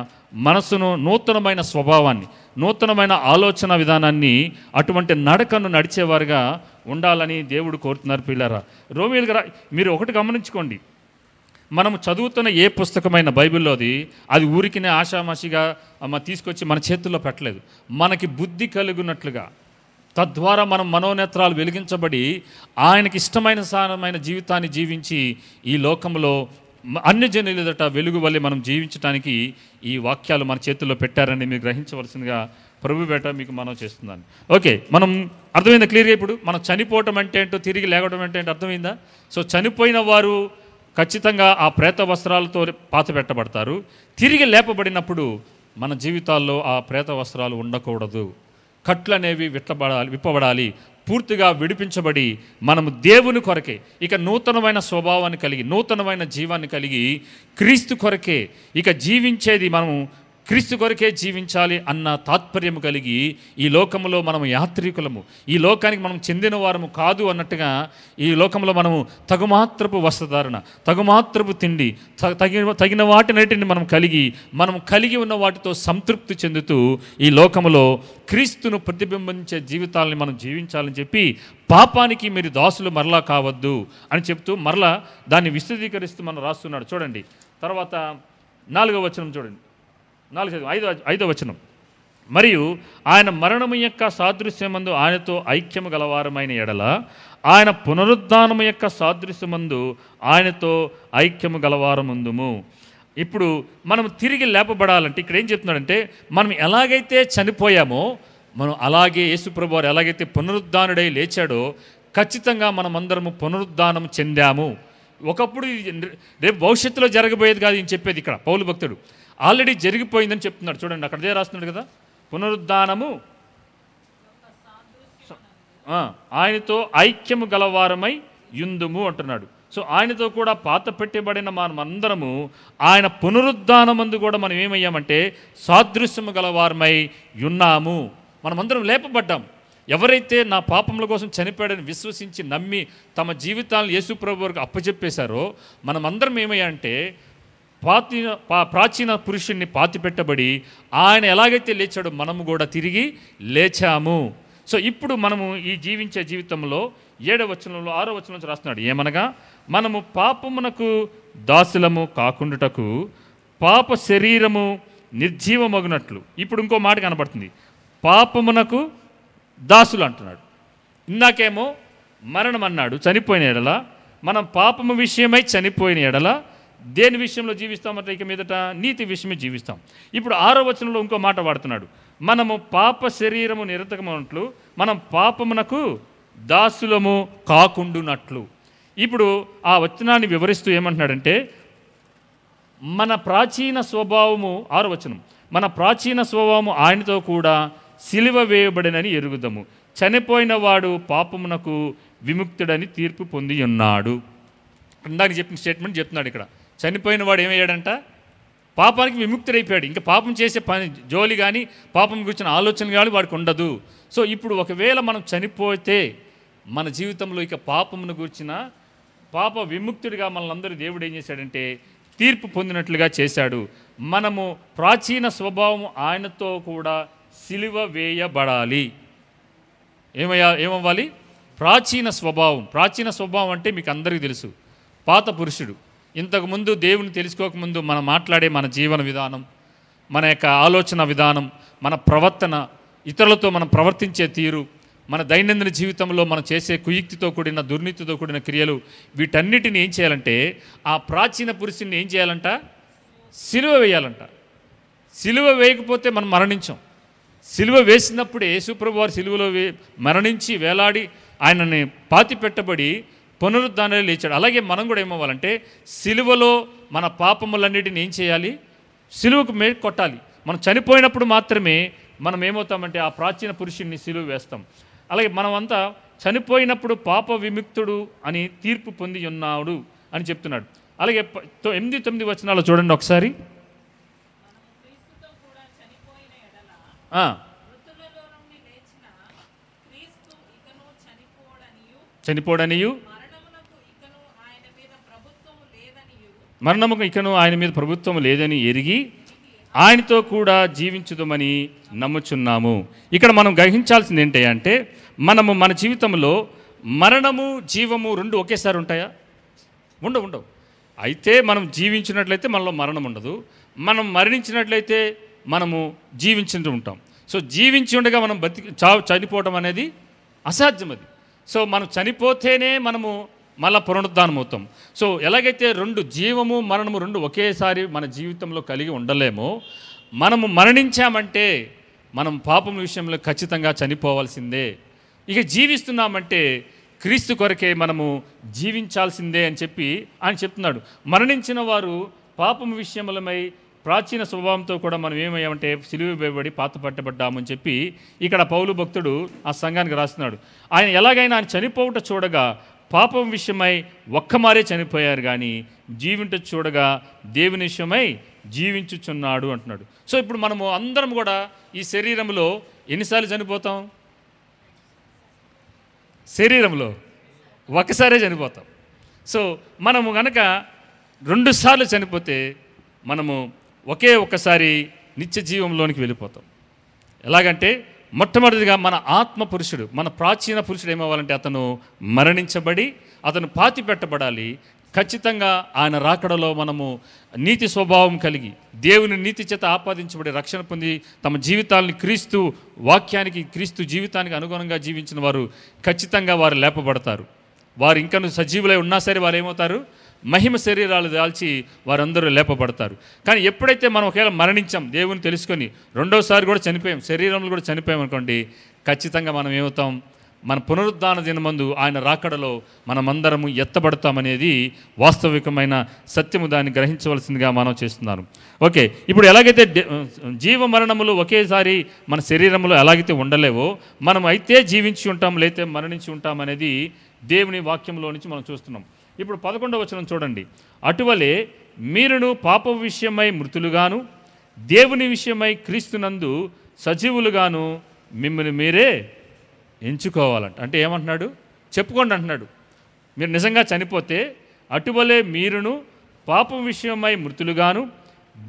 మనసును నూతనమైన స్వభావాన్ని, నూతనమైన ఆలోచన విధానాన్ని, అటువంటి నడకను నడిచేవారుగా ఉండాలని దేవుడు కోరుతున్నారు. పిల్లరా, రోమియోలుగా మీరు ఒకటి గమనించుకోండి, మనం చదువుతున్న ఏ పుస్తకమైన బైబిల్లోది అది ఊరికినే ఆషామాషిగా తీసుకొచ్చి మన చేతుల్లో పెట్టలేదు. మనకి బుద్ధి కలుగునట్లుగా, తద్వారా మనం మనోనేత్రాలు వెలిగించబడి ఆయనకి ఇష్టమైన సారమైన జీవితాన్ని జీవించి ఈ లోకంలో అన్యజనుల ఎదుట వెలుగు వల్లే మనం జీవించడానికి ఈ వాక్యాలు మన చేతుల్లో పెట్టారని మీరు గ్రహించవలసిందిగా ప్రభు బేట మీకు మనం చేస్తున్నాను. ఓకే, మనం అర్థమైందా క్లియర్గా? ఇప్పుడు మనం చనిపోవటం అంటే ఏంటో, తిరిగి లేవడం అంటే ఏంటో అర్థమైందా? సో చనిపోయిన వారు ఖచ్చితంగా ఆ ప్రేత వస్త్రాలతో పాత పెట్టబడతారు. తిరిగి లేపబడినప్పుడు మన జీవితాల్లో ఆ ప్రేత వస్త్రాలు ఉండకూడదు. కట్లు అనేవి విప్పబడాలి. పూర్తిగా విడిపించబడి మనము దేవుని కొరకే ఇక నూతనమైన స్వభావాన్ని కలిగి, నూతనమైన జీవాన్ని కలిగి క్రీస్తు కొరకే ఇక జీవించేది, మనము క్రీస్తు కొరకే జీవించాలి అన్న తాత్పర్యము కలిగి ఈ లోకంలో మనము యాత్రికులము, ఈ లోకానికి మనం చెందిన వారము కాదు అన్నట్టుగా ఈ లోకంలో మనము తగుమాత్రపు వస్త్రధారణ, తగుమాత్రపు తిండి, తగిన వాటినన్నిటిని మనం కలిగి ఉన్న వాటితో సంతృప్తి చెందుతూ ఈ లోకంలో క్రీస్తును ప్రతిబింబించే జీవితాలని మనం జీవించాలని చెప్పి పాపానికి మీరు దాసులు మరలా కావద్దు అని చెప్తూ మరలా దాన్ని విశదీకరిస్తూ మనం రాస్తున్నాడు. చూడండి తర్వాత 4వ వచనం చూడండి, 5వ వచనం. మరియు ఆయన మరణము యొక్క సాదృశ్యమందు ఆయనతో ఐక్యము గలవారమైన ఎడల ఆయన పునరుద్ధానము యొక్క సాదృశ్యమందు ఆయనతో ఐక్యము గలవారముందుము. ఇప్పుడు మనం తిరిగి లేపబడాలంటే ఇక్కడ ఏం చెప్తున్నాడంటే, మనం ఎలాగైతే చనిపోయామో మనం అలాగే యేసుప్రభు వారు ఎలాగైతే పునరుద్ధానుడై లేచాడో ఖచ్చితంగా మనమందరము పునరుద్ధానం చెందాము. ఒకప్పుడు రేపు భవిష్యత్తులో జరగబోయేది కాదు ఈయన చెప్పేది. ఇక్కడ పౌలు భక్తుడు ఆల్రెడీ జరిగిపోయిందని చెప్తున్నాడు. చూడండి అక్కడే రాస్తున్నాడు కదా, పునరుద్ధానము ఆయనతో ఐక్యము గలవారమై యుందుము అంటున్నాడు. సో ఆయనతో కూడా పాత పెట్టబడిన మనమందరము ఆయన పునరుద్ధానమందు కూడా మనం ఏమయ్యామంటే సాదృశ్యము గలవారమై ఉన్నాము. మనమందరం లేపబడ్డాం. ఎవరైతే నా పాపముల కోసం చనిపోయాడని విశ్వసించి నమ్మి తమ జీవితాలను యేసుప్రభు వారికి అప్పచెప్పేశారో మనమందరం ఏమయ్యామంటే ప్రాచీన పురుషుణ్ణి పాతిపెట్టబడి ఆయన ఎలాగైతే లేచాడో మనము కూడా తిరిగి లేచాము. సో ఇప్పుడు మనము ఈ జీవించే జీవితంలో 7వ వచనంలో 6వ వచనంలో రాస్తున్నాడు, ఏమనగా మనము పాపమునకు దాసులము కాకుండుటకు పాప శరీరము నిర్జీవమగునట్లు. ఇప్పుడు ఇంకో మాట కనబడుతుంది, పాపమునకు దాసులు అంటున్నాడు. ఇందాకేమో మరణం అన్నాడు, చనిపోయిన ఎడల మనం పాపము విషయమై చనిపోయిన ఎడల దేని విషయంలో జీవిస్తామంటే ఇక మీదట నీతి విషయమే జీవిస్తాం. ఇప్పుడు 6వ వచనంలో ఇంకో మాట వాడుతున్నాడు, మనము పాప శరీరము నిరతకమన్నట్లు మనం పాపమునకు దాసులము కాకుండునట్లు. ఇప్పుడు ఆ వచనాన్ని వివరిస్తూ ఏమంటున్నాడంటే, మన ప్రాచీన స్వభావము 6వ వచనం, మన ప్రాచీన స్వభావము ఆయనతో కూడా సిలువ వేయబడినని ఎరుగుదము. చనిపోయిన వాడు పాపమునకు విముక్తుడని తీర్పు పొంది ఉన్నాడు. ఇందాక చెప్పిన స్టేట్మెంట్ చెప్తున్నాడు ఇక్కడ. చనిపోయిన వాడు ఏమయ్యాడంట? పాపానికి విముక్తుడైపోయాడు. ఇంకా పాపం చేసే పని జోలి కానీ పాపం గురించిన ఆలోచన కానీ వాడికి ఉండదు. సో ఇప్పుడు ఒకవేళ మనం చనిపోతే మన జీవితంలో ఇక పాపమును గురించిన పాప విముక్తుడిగా మనల్ని దేవుడు ఏం చేశాడంటే తీర్పు పొందినట్లుగా చేశాడు. మనము ప్రాచీన స్వభావం ఆయనతో కూడా సిలువ వేయబడాలి. ఏమవ్వాలి? ప్రాచీన స్వభావం. ప్రాచీన స్వభావం అంటే మీకు అందరికీ తెలుసు, పాత పురుషుడు. ఇంతకుముందు దేవుని తెలుసుకోకముందు మనం మాట్లాడే మన జీవన విధానం, మన యొక్క ఆలోచన విధానం, మన ప్రవర్తన, ఇతరులతో మనం ప్రవర్తించే తీరు, మన దైనందిన జీవితంలో మనం చేసే కుయుక్తితో కూడిన దుర్నీతితో కూడిన క్రియలు, వీటన్నిటిని ఏం చేయాలంటే ఆ ప్రాచీన పురుషుని ఏం చేయాలంట? సిలువ వేయాలంట. సిలువ వేయకపోతే మనం మరణించాం. సిలువ వేసినప్పుడే యేసుప్రభు వారు సిలువలో మరణించి వేలాడి ఆయనని పాతి పెట్టబడి పునరుద్ధానంలో లేచాడు. అలాగే మనం కూడా ఏమవ్వాలంటే సిలువలో మన పాపములన్నిటిని ఏం చేయాలి? సిలువకు కొట్టాలి. మనం చనిపోయినప్పుడు మాత్రమే మనం ఏమవుతామంటే ఆ ప్రాచీన పురుషుడిని సిలువ వేస్తాం. అలాగే మనమంతా చనిపోయినప్పుడు పాప విముక్తుడు అని తీర్పు పొంది ఉన్నాడు అని చెప్తున్నాడు. అలాగే 8-9 వచనాలు చూడండి ఒకసారి. చనిపోడనియు మరణముకు ఇకను ఆయన మీద ప్రభుత్వం లేదని ఎరిగి ఆయనతో కూడా జీవించుదామని నమ్ముచున్నాము. ఇక్కడ మనం గ్రహించాల్సింది ఏంటంటే మనము మన జీవితంలో మరణము జీవము రెండు ఒకేసారి ఉంటాయా? ఉండవు. అయితే మనం జీవించినట్లయితే మనలో మరణం ఉండదు, మనం మరణించినట్లయితే మనము జీవించుతూ ఉంటాం. సో జీవించి ఉండగా మనం చనిపోవడం అనేది అసాధ్యం. అది సో మనం చనిపోతేనే మనము మళ్ళా పునరుద్ధానం అవుతాం. సో ఎలాగైతే రెండు జీవము మరణము రెండు ఒకేసారి మన జీవితంలో కలిగి ఉండలేమో, మనము మరణించామంటే మనం పాపం విషయంలో ఖచ్చితంగా చనిపోవాల్సిందే. ఇక జీవిస్తున్నామంటే క్రీస్తు కొరకే మనము జీవించాల్సిందే అని చెప్పి ఆయన చెప్తున్నాడు. మరణించిన వారు పాపం విషయములమై ప్రాచీన స్వభావంతో కూడా మనం ఏమయ్యామంటే సిలువ వేయబడి పాత పట్టబడ్డామని చెప్పి ఇక్కడ పౌలు భక్తుడు ఆ సంఘానికి రాస్తున్నాడు. ఆయన ఎలాగైనా ఆయన చనిపోవుట చూడగా పాపం విషయమై ఒక్కమారే చనిపోయారు, కానీ జీవింట చూడగా దేవుని విషయమై జీవించుచున్నాడు అంటున్నాడు. సో ఇప్పుడు మనము అందరం కూడా ఈ శరీరంలో ఎన్నిసార్లు చనిపోతాం? శరీరంలో ఒకసారే చనిపోతాం. సో మనము కనుక 2 సార్లు చనిపోతే మనము ఒక్కసారి నిత్య జీవంలోనికి వెళ్ళిపోతాం. ఎలాగంటే మొట్టమొదటిగా మన ఆత్మ పురుషుడు, మన ప్రాచీన పురుషుడు ఏమవ్వాలంటే అతను మరణించబడి అతను పాతి పెట్టబడాలి. ఖచ్చితంగా ఆయన రాకడలో మనము నీతి స్వభావం కలిగి దేవుని నీతి చేత ఆపాదించబడి రక్షణ పొంది తమ జీవితాలని క్రీస్తు వాక్యానికి క్రీస్తు జీవితానికి అనుగుణంగా జీవించిన వారు ఖచ్చితంగా వారు లేపబడతారు. వారు ఇంకా సజీవులై ఉన్నా సరే వారు ఏమవుతారు? మహిమ శరీరాలు దాల్చి వారందరూ లేపబడతారు. కానీ ఎప్పుడైతే మనం ఒకవేళ మరణించాం, దేవుని తెలుసుకొని రెండోసారి కూడా చనిపోయాం, శరీరంలో కూడా చనిపోయాం అనుకోండి, ఖచ్చితంగా మనం ఏమవుతాం? మన పునరుద్ధాన దినమందు ఆయన రాకడలో మనమందరము ఎత్తబడతామనేది వాస్తవికమైన సత్యము. దాన్ని గ్రహించవలసిందిగా మనం చేస్తున్నాను. ఓకే, ఇప్పుడు ఎలాగైతే జీవ మరణములు ఒకేసారి మన శరీరంలో ఎలాగైతే ఉండలేవో, మనం అయితే జీవించి ఉంటాం లేతే మరణించి ఉంటాం అనేది దేవుని వాక్యంలో నుంచి మనం చూస్తున్నాం. ఇప్పుడు 11వ వచనం చూడండి. అటువలే మీరును పాప విషయమై మృతులుగాను దేవుని విషయమై క్రీస్తునందు సజీవులుగాను మిమ్మల్ని మీరే ఎంచుకోవాలంట. అంటే ఏమంటున్నాడు? చెప్పుకోండి అంటున్నాడు. మీరు నిజంగా చనిపోతే అటువలే మీరును పాపం విషయమై మృతులుగాను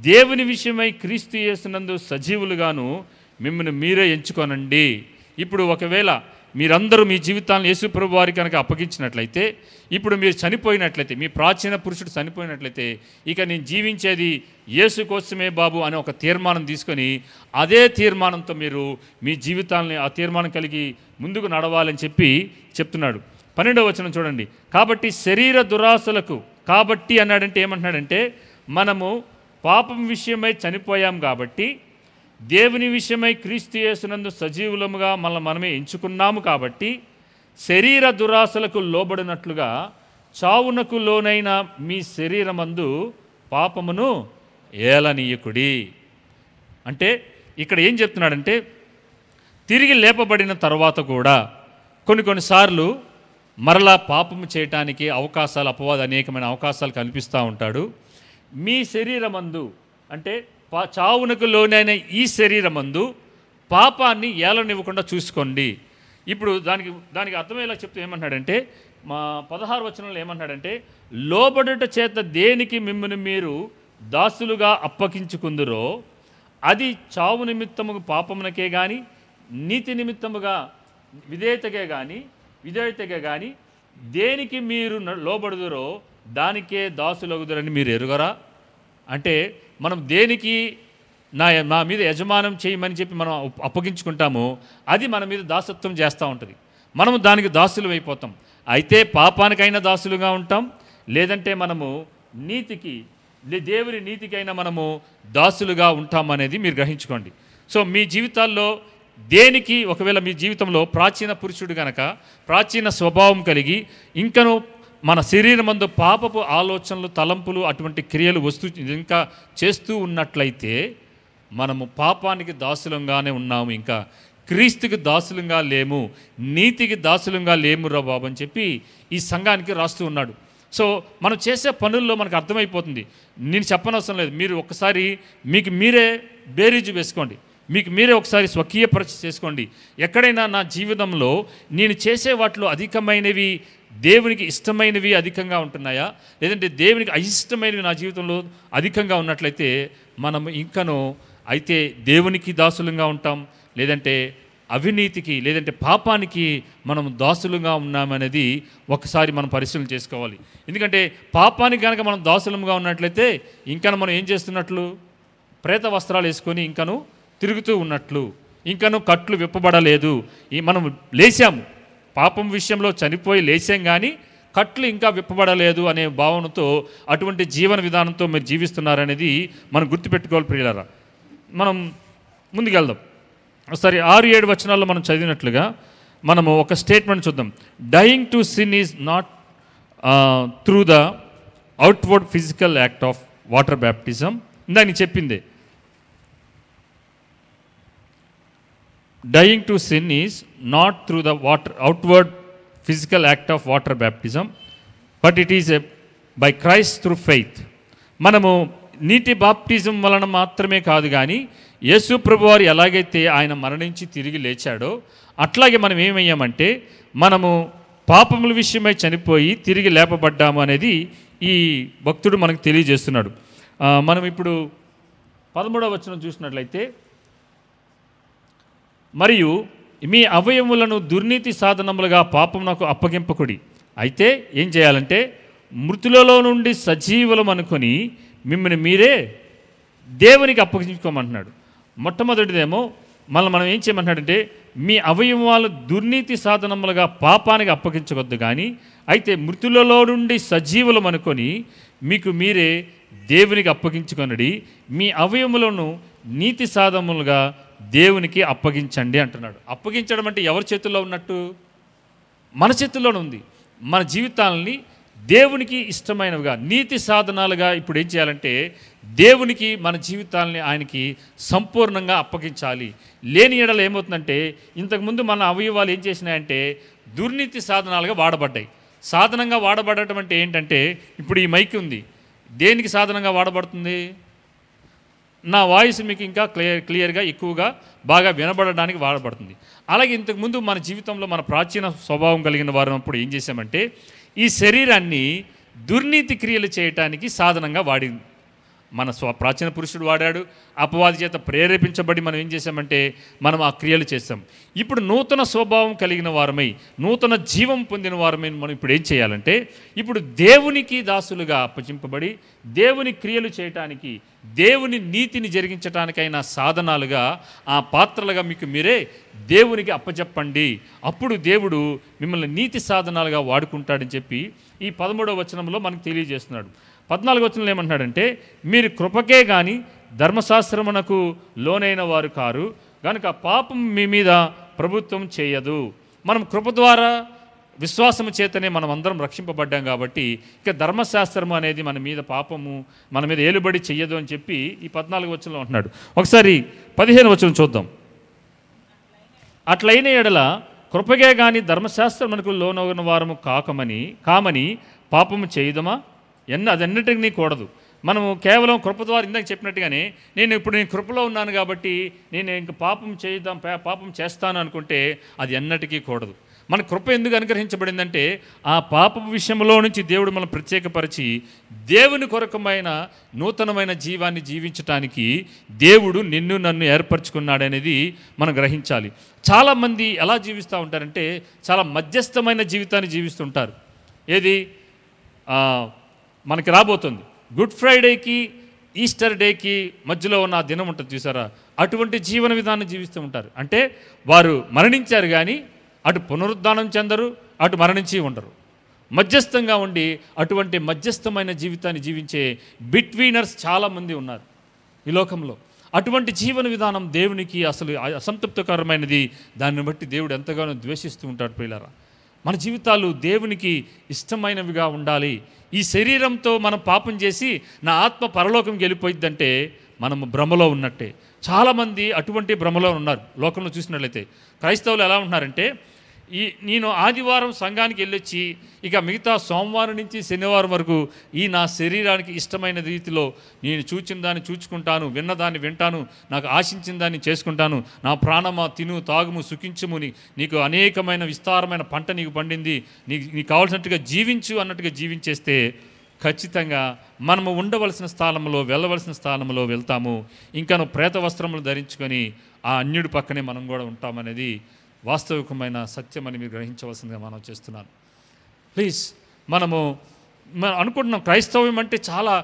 దేవుని విషయమై క్రీస్తు యేసునందు సజీవులుగాను మిమ్మల్ని మీరే ఎంచుకోనండి. ఇప్పుడు ఒకవేళ మీరందరూ మీ జీవితాలను యేసు ప్రభు వారికి కనుక అప్పగించినట్లయితే, ఇప్పుడు మీరు చనిపోయినట్లయితే, మీ ప్రాచీన పురుషుడు చనిపోయినట్లయితే, ఇక నేను జీవించేది యేసు కోసమే బాబు అనే ఒక తీర్మానం తీసుకొని అదే తీర్మానంతో మీరు మీ జీవితాలని ఆ తీర్మానం కలిగి ముందుకు నడవాలని చెప్పి చెప్తున్నాడు. 12వ వచనం చూడండి. కాబట్టి శరీర దురాశలకు, కాబట్టి అన్నాడంటే ఏమంటున్నాడంటే మనము పాపం విషయమై చనిపోయాం కాబట్టి దేవుని విషయమై క్రీస్తు యేసునందు సజీవులముగా మనమే ఎంచుకున్నాము కాబట్టి శరీర దురాశలకు లోబడినట్లుగా చావునకు లోనైన మీ శరీరమందు పాపమును ఏలనీయకుడి. అంటే ఇక్కడ ఏం చెప్తున్నాడంటే తిరిగి లేపబడిన తర్వాత కూడా కొన్నిసార్లు మరలా పాపము చేయటానికి అవకాశాలు, అపవాద అనేకమైన అవకాశాలు కల్పిస్తూ ఉంటాడు. మీ శరీరమందు అంటే చావునకు లోనైన ఈ శరీరమందు పాపాన్ని ఏలనివ్వకుండా చూసుకోండి. ఇప్పుడు దానికి అర్థమయ్యేలా చెప్తూ ఏమంటున్నాడంటే మా 16వ వచనంలో ఏమంటున్నాడంటే లోబడుట చేత దేనికి మిమ్మల్ని మీరు దాసులుగా అప్పగించుకుందురో అది చావు నిమిత్తము పాపమునకే కానీ నీతి నిమిత్తముగా విధేయతకే కానీ దేనికి మీరు లోబడుదురో దానికే దాసులగుదురని మీరు ఎరుగరా? అంటే మనం దేనికి నా మీద యజమానం చేయమని చెప్పి మనం అప్పగించుకుంటామో అది మన మీద దాసత్వం చేస్తూ ఉంటుంది. మనము దానికి దాసులు అయిపోతాం. అయితే పాపానికైనా దాసులుగా ఉంటాం, లేదంటే మనము దేవుని నీతికైనా మనము దాసులుగా ఉంటాం అనేది మీరు గ్రహించుకోండి. సో మీ జీవితాల్లో దేనికి, ఒకవేళ మీ జీవితంలో ప్రాచీన పురుషుడు గనక ప్రాచీన స్వభావం కలిగి ఇంకను మన శరీరమందు పాపపు ఆలోచనలు, తలంపులు, అటువంటి క్రియలు ఇంకా చేస్తూ ఉన్నట్లయితే మనము పాపానికి దాసులంగానే ఉన్నాము, ఇంకా క్రీస్తుకి దాసులంగా లేము, నీతికి దాసులంగా లేము రా బాబు అని చెప్పి ఈ సంఘానికి రాస్తూ ఉన్నాడు. సో మనం చేసే పనుల్లో మనకు అర్థమైపోతుంది. నేను చెప్పనవసరం లేదు, మీరు ఒక్కసారి మీకు మీరే బేరీజు వేసుకోండి, మీకు మీరే ఒకసారి స్వకీయ పరీక్ష చేసుకోండి. ఎక్కడైనా నా జీవితంలో నేను చేసే వాటిలో అధికమైనవి దేవునికి ఇష్టమైనవి అధికంగా ఉంటున్నాయా, లేదంటే దేవునికి అయిష్టమైనవి నా జీవితంలో అధికంగా ఉన్నట్లయితే మనము ఇంకనూ అయితే దేవునికి దాసులంగా ఉంటాం, లేదంటే అవినీతికి లేదంటే పాపానికి మనం దాసులుగా ఉన్నామనేది ఒకసారి మనం పరిశీలన చేసుకోవాలి. ఎందుకంటే పాపానికి కనుక మనం దాసులుగా ఉన్నట్లయితే ఇంకను మనం ఏం చేస్తున్నట్లు, ప్రేత వస్త్రాలు వేసుకొని ఇంకను తిరుగుతూ ఉన్నట్లు, ఇంకను కట్లు విప్పబడలేదు, మనం లేచాము, పాపం విషయంలో చనిపోయి లేచాం, కానీ కట్లు ఇంకా విప్పబడలేదు అనే భావనతో అటువంటి జీవన విధానంతో మీరు జీవిస్తున్నారనేది మనం గుర్తుపెట్టుకోవాలి ప్రియులారా. మనం ముందుకెళ్దాం. ఒకసారి 6-7 వచనాల్లో మనం చదివినట్లుగా మనము ఒక స్టేట్మెంట్ చూద్దాం. Dying to sin is not through the outward physical act of water baptism. ఇందాక చెప్పిందే, dying to sin is not through the outward physical act of water baptism, but it is by Christ through faith. మనము నీటి baptism వలన మాత్రమే కాదు, కానీ యేసు ప్రభువారు ఎలాగైతే ఆయన మరణించి తిరిగి లేచాడో అట్లాగే మనం ఏమయ్యామంటే మనము పాపముల విషయమై చనిపోయి తిరిగి లేపబడ్డాము అనేది ఈ భక్తుడు మనకు తెలియజేస్తున్నాడు. మనం ఇప్పుడు 13వ వచనం చూసినట్లయితే, మరియు మీ అవయములను దుర్నీతి సాధనములుగా పాపమునకు అప్పగింపకుడి. అయితే ఏం చేయాలంటే మృతులలో నుండి సజీవులం అనుకొని మిమ్మల్ని మీరే దేవునికి అప్పగించుకోమంటున్నాడు. మొట్టమొదటిదేమో మనం ఏం చేయమంటున్నాడంటే మీ అవయవాలు దుర్నీతి సాధనములుగా పాపానికి అప్పగించవద్దు, కానీ అయితే మృతులలో నుండి సజీవులం అనుకొని మీకు మీరే దేవునికి అప్పగించుకొనడి, మీ అవయములను నీతి సాధనములుగా దేవునికి అప్పగించండి అంటున్నాడు. అప్పగించడం అంటే ఎవరి చేతుల్లో ఉన్నట్టు? మన చేతుల్లోనే ఉంది. మన జీవితాలని దేవునికి ఇష్టమైనవిగా నీతి సాధనాలుగా ఇప్పుడు ఏం చేయాలంటే దేవునికి మన జీవితాలని ఆయనకి సంపూర్ణంగా అప్పగించాలి. లేని ఎడల ఏమవుతుందంటే ఇంతకుముందు మన అవయవాలు ఏం చేసినాయంటే దుర్నీతి సాధనాలుగా వాడబడ్డాయి. సాధనంగా వాడబడటం అంటే ఏంటంటే ఇప్పుడు ఈ మైక్ ఉంది, దేనికి సాధనంగా వాడబడుతుంది? నా వాయిస్ మీకు ఇంకా క్లియర్గా ఎక్కువగా బాగా వినబడడానికి వాడబడుతుంది. అలాగే ఇంతకుముందు మన జీవితంలో మన ప్రాచీన స్వభావం కలిగిన వారు అప్పుడు ఏం చేశామంటే ఈ శరీరాన్ని దుర్నీతి క్రియలు చేయటానికి సాధనంగా వాడింది. మన ప్రాచీన పురుషుడు వాడాడు, అపవాది చేత ప్రేరేపించబడి మనం ఏం చేశామంటే మనం ఆ క్రియలు చేస్తాం. ఇప్పుడు నూతన స్వభావం కలిగిన వారమై నూతన జీవం పొందిన వారమై మనం ఇప్పుడు ఏం చేయాలంటే ఇప్పుడు దేవునికి దాసులుగా అప్పగింపబడి దేవుని క్రియలు చేయటానికి దేవుని నీతిని జరిగించటానికైనా సాధనాలుగా ఆ పాత్రలుగా మీకు మీరే దేవునికి అప్పచెప్పండి. అప్పుడు దేవుడు మిమ్మల్ని నీతి సాధనాలుగా వాడుకుంటాడని చెప్పి ఈ 13వ వచనంలో మనకు తెలియజేస్తున్నాడు. 14వ వచనంలో ఏమంటున్నాడంటే మీరు కృపకే కానీ ధర్మశాస్త్రమునకు లోనైన వారు కారు, కనుక పాపం మీ మీద ప్రభుత్వం చేయదు. మనం కృప ద్వారా విశ్వాసము చేతనే మనం అందరం రక్షింపబడ్డాం కాబట్టి ఇక ధర్మశాస్త్రము అనేది మన మీద పాపము మన మీద ఏలుబడి చెయ్యదు అని చెప్పి ఈ 14వ వచనంలో అంటున్నాడు. ఒకసారి 15వ వచనం చూద్దాం. అట్లయిన ఎడల కృపగే గాని ధర్మశాస్త్రం మనకు లోనగిన వారము కామని పాపము చేయదమా? అదన్నిటినీ కూడదు. మనము కేవలం కృప ద్వారా ఇందాక చెప్పినట్టుగానే నేను కృపలో ఉన్నాను కాబట్టి నేను ఇంక పాపం చేస్తాను అనుకుంటే అది ఎన్నటికీ కూడదు. మన కృప ఎందుకు అనుగ్రహించబడిందంటే ఆ పాపపు విషయంలో నుంచి దేవుడు మనం ప్రత్యేకపరిచి దేవుని కొరకమైన నూతనమైన జీవాన్ని జీవించటానికి దేవుడు నిన్ను నన్ను ఏర్పరచుకున్నాడనేది మనం గ్రహించాలి. చాలామంది ఎలా జీవిస్తూ ఉంటారంటే చాలా మధ్యస్థమైన జీవితాన్ని జీవిస్తుంటారు. ఏది మనకి రాబోతుంది గుడ్ ఫ్రైడేకి ఈస్టర్ డేకి మధ్యలో ఉన్న ఆ దినం ఉంటుంది చూసారా, అటువంటి జీవన విధానం జీవిస్తూ ఉంటారు. అంటే వారు మరణించారు కానీ అటు పునరుద్ధానం చెందరు, అటు మరణించి ఉండరు. మధ్యస్థంగా ఉండి అటువంటి మధ్యస్థమైన జీవితాన్ని జీవించే బిట్వీనర్స్ చాలామంది ఉన్నారు ఈ లోకంలో. అటువంటి జీవన విధానం దేవునికి అసలు అసంతృప్తికరమైనది. దాన్ని బట్టి దేవుడు ఎంతగానో ద్వేషిస్తూ ఉంటాడు. ప్రియులారా, మన జీవితాలు దేవునికి ఇష్టమైనవిగా ఉండాలి. ఈ శరీరంతో మనం పాపం చేసి నా ఆత్మ పరలోకం వెళ్ళిపోయిద్దంటే మనము భ్రమలో ఉన్నట్టే. చాలామంది అటువంటి భ్రమలో ఉన్నారు లోకంలో చూసినట్లయితే. క్రైస్తవులు ఎలా ఉంటున్నారంటే నేను ఆదివారం సంఘానికి వెళ్ళొచ్చి ఇక మిగతా సోమవారం నుంచి శనివారం వరకు నా శరీరానికి ఇష్టమైన రీతిలో నేను చూచిన దాన్ని చూచుకుంటాను, విన్నదాన్ని వింటాను, నాకు ఆశించిన దాన్ని చేసుకుంటాను, నా ప్రాణమా తిను తాగుము సుఖించుము, నీకు అనేకమైన విస్తారమైన పంట నీకు పండింది, నీకు కావాల్సినట్టుగా జీవించు అన్నట్టుగా జీవించేస్తే ఖచ్చితంగా మనము ఉండవలసిన స్థానంలో వెళ్ళవలసిన స్థానంలో వెళ్తాము. ఇంకా ప్రేత వస్త్రములు ధరించుకొని ఆ అన్యుడి పక్కనే మనం కూడా ఉంటామనేది వాస్తవికమైన సత్యం అని మీరు గ్రహించవలసిందిగా మనం చేస్తున్నాను. ప్లీజ్, మనం అనుకుంటున్నాం క్రైస్తవ్యం అంటే చాలా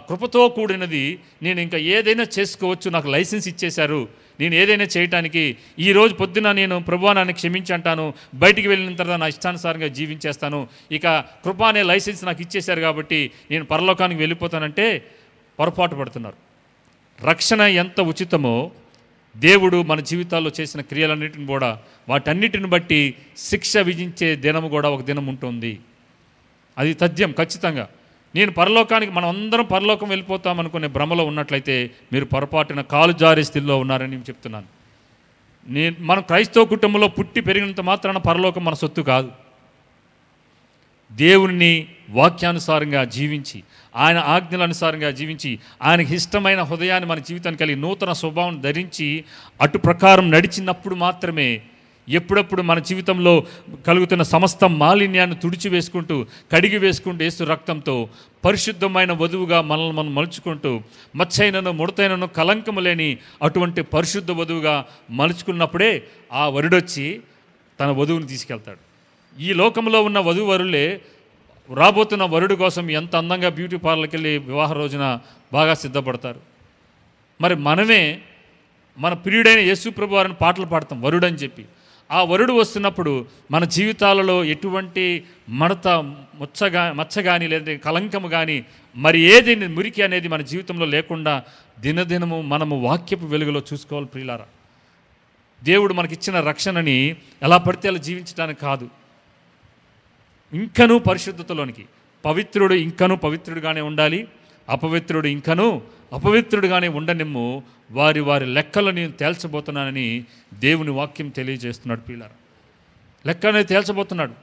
కృపతో కూడినది, నేను ఇంకా ఏదైనా చేసుకోవచ్చు, నాకు లైసెన్స్ ఇచ్చేశారు, నేను ఏదైనా చేయటానికి. ఈరోజు పొద్దున నేను ప్రభువా నన్ను క్షమించి అంటాను, బయటికి వెళ్ళిన తర్వాత నా ఇష్టానుసారంగా జీవించేస్తాను, ఇక కృప అనే లైసెన్స్ నాకు ఇచ్చేశారు కాబట్టి నేను పరలోకానికి వెళ్ళిపోతానంటే పొరపాటు పడుతున్నారు. రక్షణ ఎంత ఉచితమో దేవుడు మన జీవితాల్లో చేసిన క్రియలన్నిటిని కూడా వాటన్నిటిని బట్టి శిక్ష విధించే దినము కూడా ఒక దినం ఉంటుంది. అది తథ్యం. ఖచ్చితంగా నేను పరలోకానికి మనం అందరం పరలోకం వెళ్ళిపోతాం అనుకునే భ్రమలో ఉన్నట్లయితే మీరు పొరపాటున కాలు జారే స్థితిలో ఉన్నారని నేను చెప్తున్నాను. మనం క్రైస్తవ కుటుంబంలో పుట్టి పెరిగినంత మాత్రాన పరలోకం మన సొత్తు కాదు. దేవుని వాక్యానుసారంగా జీవించి ఆయన ఆజ్ఞల అనుసారంగా జీవించి ఆయనకి ఇష్టమైన హృదయాన్ని మన జీవితానికి కలిగి నూతన స్వభావం ధరించి అటు ప్రకారం నడిచినప్పుడు మాత్రమే ఎప్పుడప్పుడు మన జీవితంలో కలుగుతున్న సమస్త మాలిన్యాన్ని తుడిచివేసుకుంటూ కడిగి వేసుకుంటూ యేసు రక్తంతో పరిశుద్ధమైన వధువుగా మనల్ని మనం మలుచుకుంటూ మచ్చైనను ముడతైనను కలంకము లేని అటువంటి పరిశుద్ధ వధువుగా మలుచుకున్నప్పుడే ఆ వరుడొచ్చి తన వధువుని తీసుకెళ్తాడు. ఈ లోకంలో ఉన్న వధూవరులే రాబోతున్న వరుడు కోసం ఎంత అందంగా బ్యూటీ పార్లర్కి వెళ్ళి వివాహ రోజున బాగా సిద్ధపడతారు. మరి మనమే మన ప్రియుడైన యేసు ప్రభు వారిని పాటలు పాడతాం వరుడు అని చెప్పి. ఆ వరుడు వస్తున్నప్పుడు మన జీవితాలలో ఎటువంటి మచ్చ కానీ లేదంటే కలంకము కానీ మరి ఏది మురికి అనేది మన జీవితంలో లేకుండా దినదినము మనము వాక్యపు వెలుగులో చూసుకోవాలి. ప్రియులారా, దేవుడు మనకిచ్చిన రక్షణని ఎలా పడితే అలా జీవించడానికి కాదు, ఇంకనూ పరిశుద్ధతలోనికి. పవిత్రుడు ఇంకనూ పవిత్రుడుగానే ఉండాలి, అపవిత్రుడు ఇంకనూ అపవిత్రుడుగానే ఉండనిమ్ము, వారి వారి లెక్కలు నేను తేల్చబోతున్నానని దేవుని వాక్యం తెలియజేస్తున్నాడు. ప్రియులారా, లెక్క అనేది తేల్చబోతున్నాడు.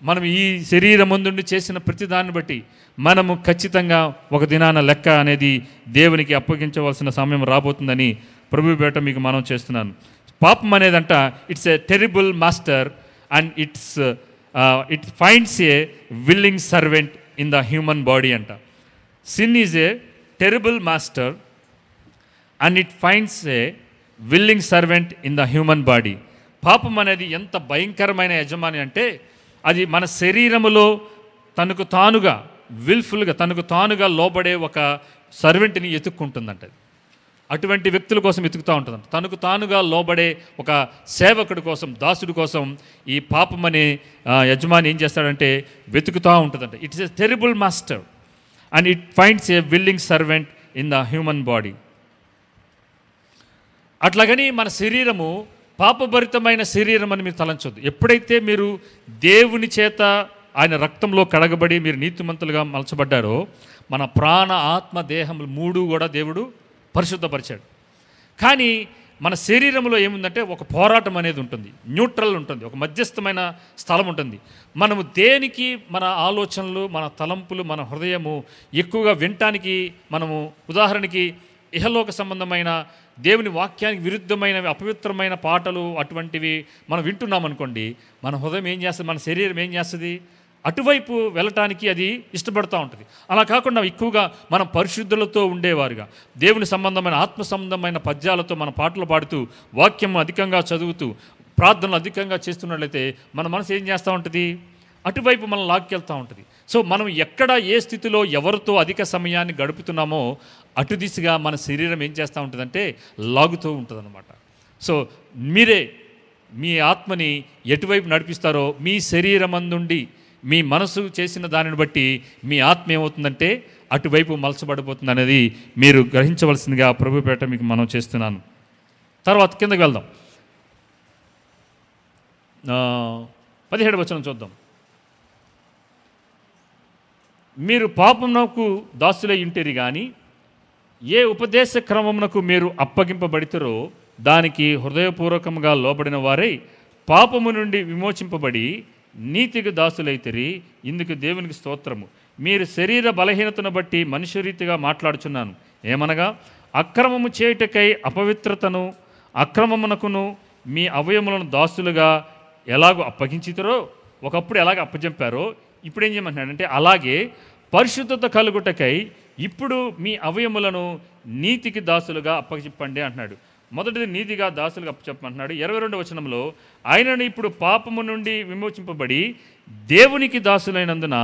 మనం ఈ శరీరం ముందుండి చేసిన ప్రతిదాన్ని బట్టి మనము ఖచ్చితంగా ఒక దినాన లెక్క అనేది దేవునికి అప్పగించవలసిన సమయం రాబోతుందని ప్రభు పేట మీకు మనం చేస్తున్నాను. పాపం అనేదంట it's a terrible master and it finds a willing servant in the human body అంట. Sin is a terrible master and it finds a willing servant in the human body. పాపం అనేది ఎంత భయంకరమైన యజమాని అంటే అది మన శరీరములో తనకు తానుగా విల్ఫుల్గా తనకు తానుగా లోబడే ఒక సర్వెంట్ని ఎతుక్కుంటుందంట. అటువంటి వ్యక్తుల కోసం వెతుకుతూ ఉంటుందంట. తనకు తానుగా లోబడే ఒక సేవకుడి కోసం, దాసుడి కోసం ఈ పాపం అనే యజమాని ఏం చేస్తాడంటే వెతుకుతూ ఉంటుందంట. It's a terrible master and it finds a willing servant in the human body. అట్లాగని మన శరీరము పాపభరితమైన శరీరం అని మీరు తలంచొద్దు. ఎప్పుడైతే మీరు దేవుని చేత ఆయన రక్తంలో కడగబడి మీరు నీతిమంతులుగా మలచబడ్డారో, మన ప్రాణ ఆత్మ దేహములు 3 కూడా దేవుడు పరిశుద్ధపరిచాడు. కానీ మన శరీరంలో ఏముందంటే ఒక పోరాటం అనేది ఉంటుంది, న్యూట్రల్ ఉంటుంది, ఒక మధ్యస్థమైన స్థలం ఉంటుంది. మనము దేనికి మన ఆలోచనలు, మన తలంపులు, మన హృదయము ఎక్కువగా వినటానికి, మనము ఉదాహరణకి ఇహలోక సంబంధమైన దేవుని వాక్యానికి విరుద్ధమైన అపవిత్రమైన పాటలు అటువంటివి మనం వింటున్నాం అనుకోండి, మన హృదయం ఏం చేస్తుంది, మన శరీరం ఏం చేస్తుంది, అటువైపు వెళ్ళటానికి అది ఇష్టపడుతూ ఉంటుంది. అలా కాకుండా ఎక్కువగా మనం పరిశుద్ధులతో ఉండేవారుగా దేవుని సంబంధమైన ఆత్మ సంబంధమైన పద్యాలతో మన పాటలు పాడుతూ వాక్యం అధికంగా చదువుతూ ప్రార్థనలు అధికంగా చేస్తున్నట్లయితే మన మనసు ఏం చేస్తూ ఉంటుంది, అటువైపు మనం లాక్కెళ్తూ ఉంటుంది. సో మనం ఎక్కడ ఏ స్థితిలో ఎవరితో అధిక సమయాన్ని గడుపుతున్నామో అటు దిశగా మన శరీరం ఏం చేస్తూ ఉంటుందంటే లాగుతూ ఉంటుందన్నమాట. సో మీరే మీ ఆత్మని ఎటువైపు నడిపిస్తారో మీ శరీరమందుండి మీ మనసు చేసిన దానిని బట్టి మీ ఆత్మ ఏమవుతుందంటే అటువైపు మలచబడిపోతుంది అనేది మీరు గ్రహించవలసిందిగా ప్రభుపేట మీకు మనం చేస్తున్నాను. తర్వాత కిందకి వెళ్దాం. 17వ వచనం చూద్దాం. మీరు పాపమునకు దాసులై ఉంటేరి కానీ ఏ ఉపదేశ క్రమమునకు మీరు అప్పగింపబడితరో దానికి హృదయపూర్వకంగా లోబడిన వారై పాపము నుండి విమోచింపబడి నీతికి దాసులైతిరి. ఇందుకు దేవునికి స్తోత్రము. మీరు శరీర బలహీనతను బట్టి మనుష్య రీతిగా మాట్లాడుచున్నాను. ఏమనగా అక్రమము చేయుటకై అపవిత్రతను అక్రమమునకును మీ అవయములను దాసులుగా ఎలాగో అప్పగించితరో, ఒకప్పుడు ఎలాగ అప్పచెంపారో ఇప్పుడు ఏం చేయమంటున్నాడంటే అలాగే పరిశుద్ధత కలుగుటకై ఇప్పుడు మీ అవయములను నీతికి దాసులుగా అప్పచెప్పండి అంటున్నాడు. మొదటిది నీతిగా దాసులుగా అప్పచెప్పమంటున్నాడు. 22వ వచనంలో ఆయనను ఇప్పుడు పాపము నుండి విమోచింపబడి దేవునికి దాసులైనందున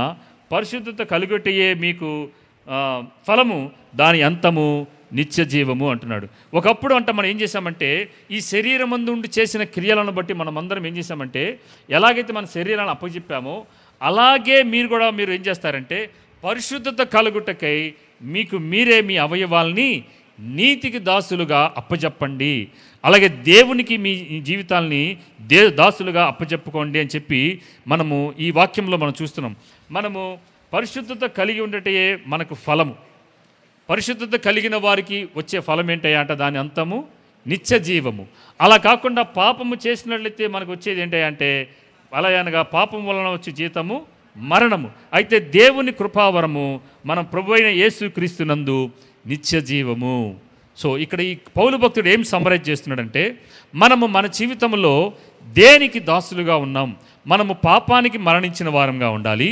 పరిశుద్ధత కలుగుటయే మీకు ఫలము, దాని అంతము నిత్య జీవము అంటున్నాడు. ఒకప్పుడు మనం ఏం చేశామంటే ఈ శరీరమందు ఉండి చేసిన క్రియలను బట్టి మనమందరం ఏం చేశామంటే ఎలాగైతే మన శరీరాన్ని అప్పచెప్పామో అలాగే మీరు ఏం చేస్తారంటే పరిశుద్ధత కలుగుటకై మీకు మీరే మీ అవయవాల్ని నీతికి దాసులుగా అప్పచెప్పండి, అలాగే దేవునికి మీ జీవితాల్ని దాసులుగా అప్పచెప్పుకోండి అని చెప్పి మనము ఈ వాక్యంలో మనం చూస్తున్నాం. మనము పరిశుద్ధత కలిగి ఉండటే మనకు ఫలము. పరిశుద్ధత కలిగిన వారికి వచ్చే ఫలం ఏంటయ్యా అంటే దాని అంతము నిత్య జీవము. అలా కాకుండా పాపము చేసినట్లయితే మనకు వచ్చేది ఏంటంటే అలా అనగా పాపం వలన వచ్చే జీతము మరణము. అయితే దేవుని కృపావరము మనం ప్రభు అయిన యేసు క్రీస్తునందు నిత్య జీవము. సో ఇక్కడ ఈ పౌలు భక్తుడు ఏం సమ్మరైజ్ చేస్తున్నాడంటే మనము మన జీవితంలో దేనికి దాసులుగా ఉన్నాం, మనము పాపానికి మరణించిన వారంగా ఉండాలి,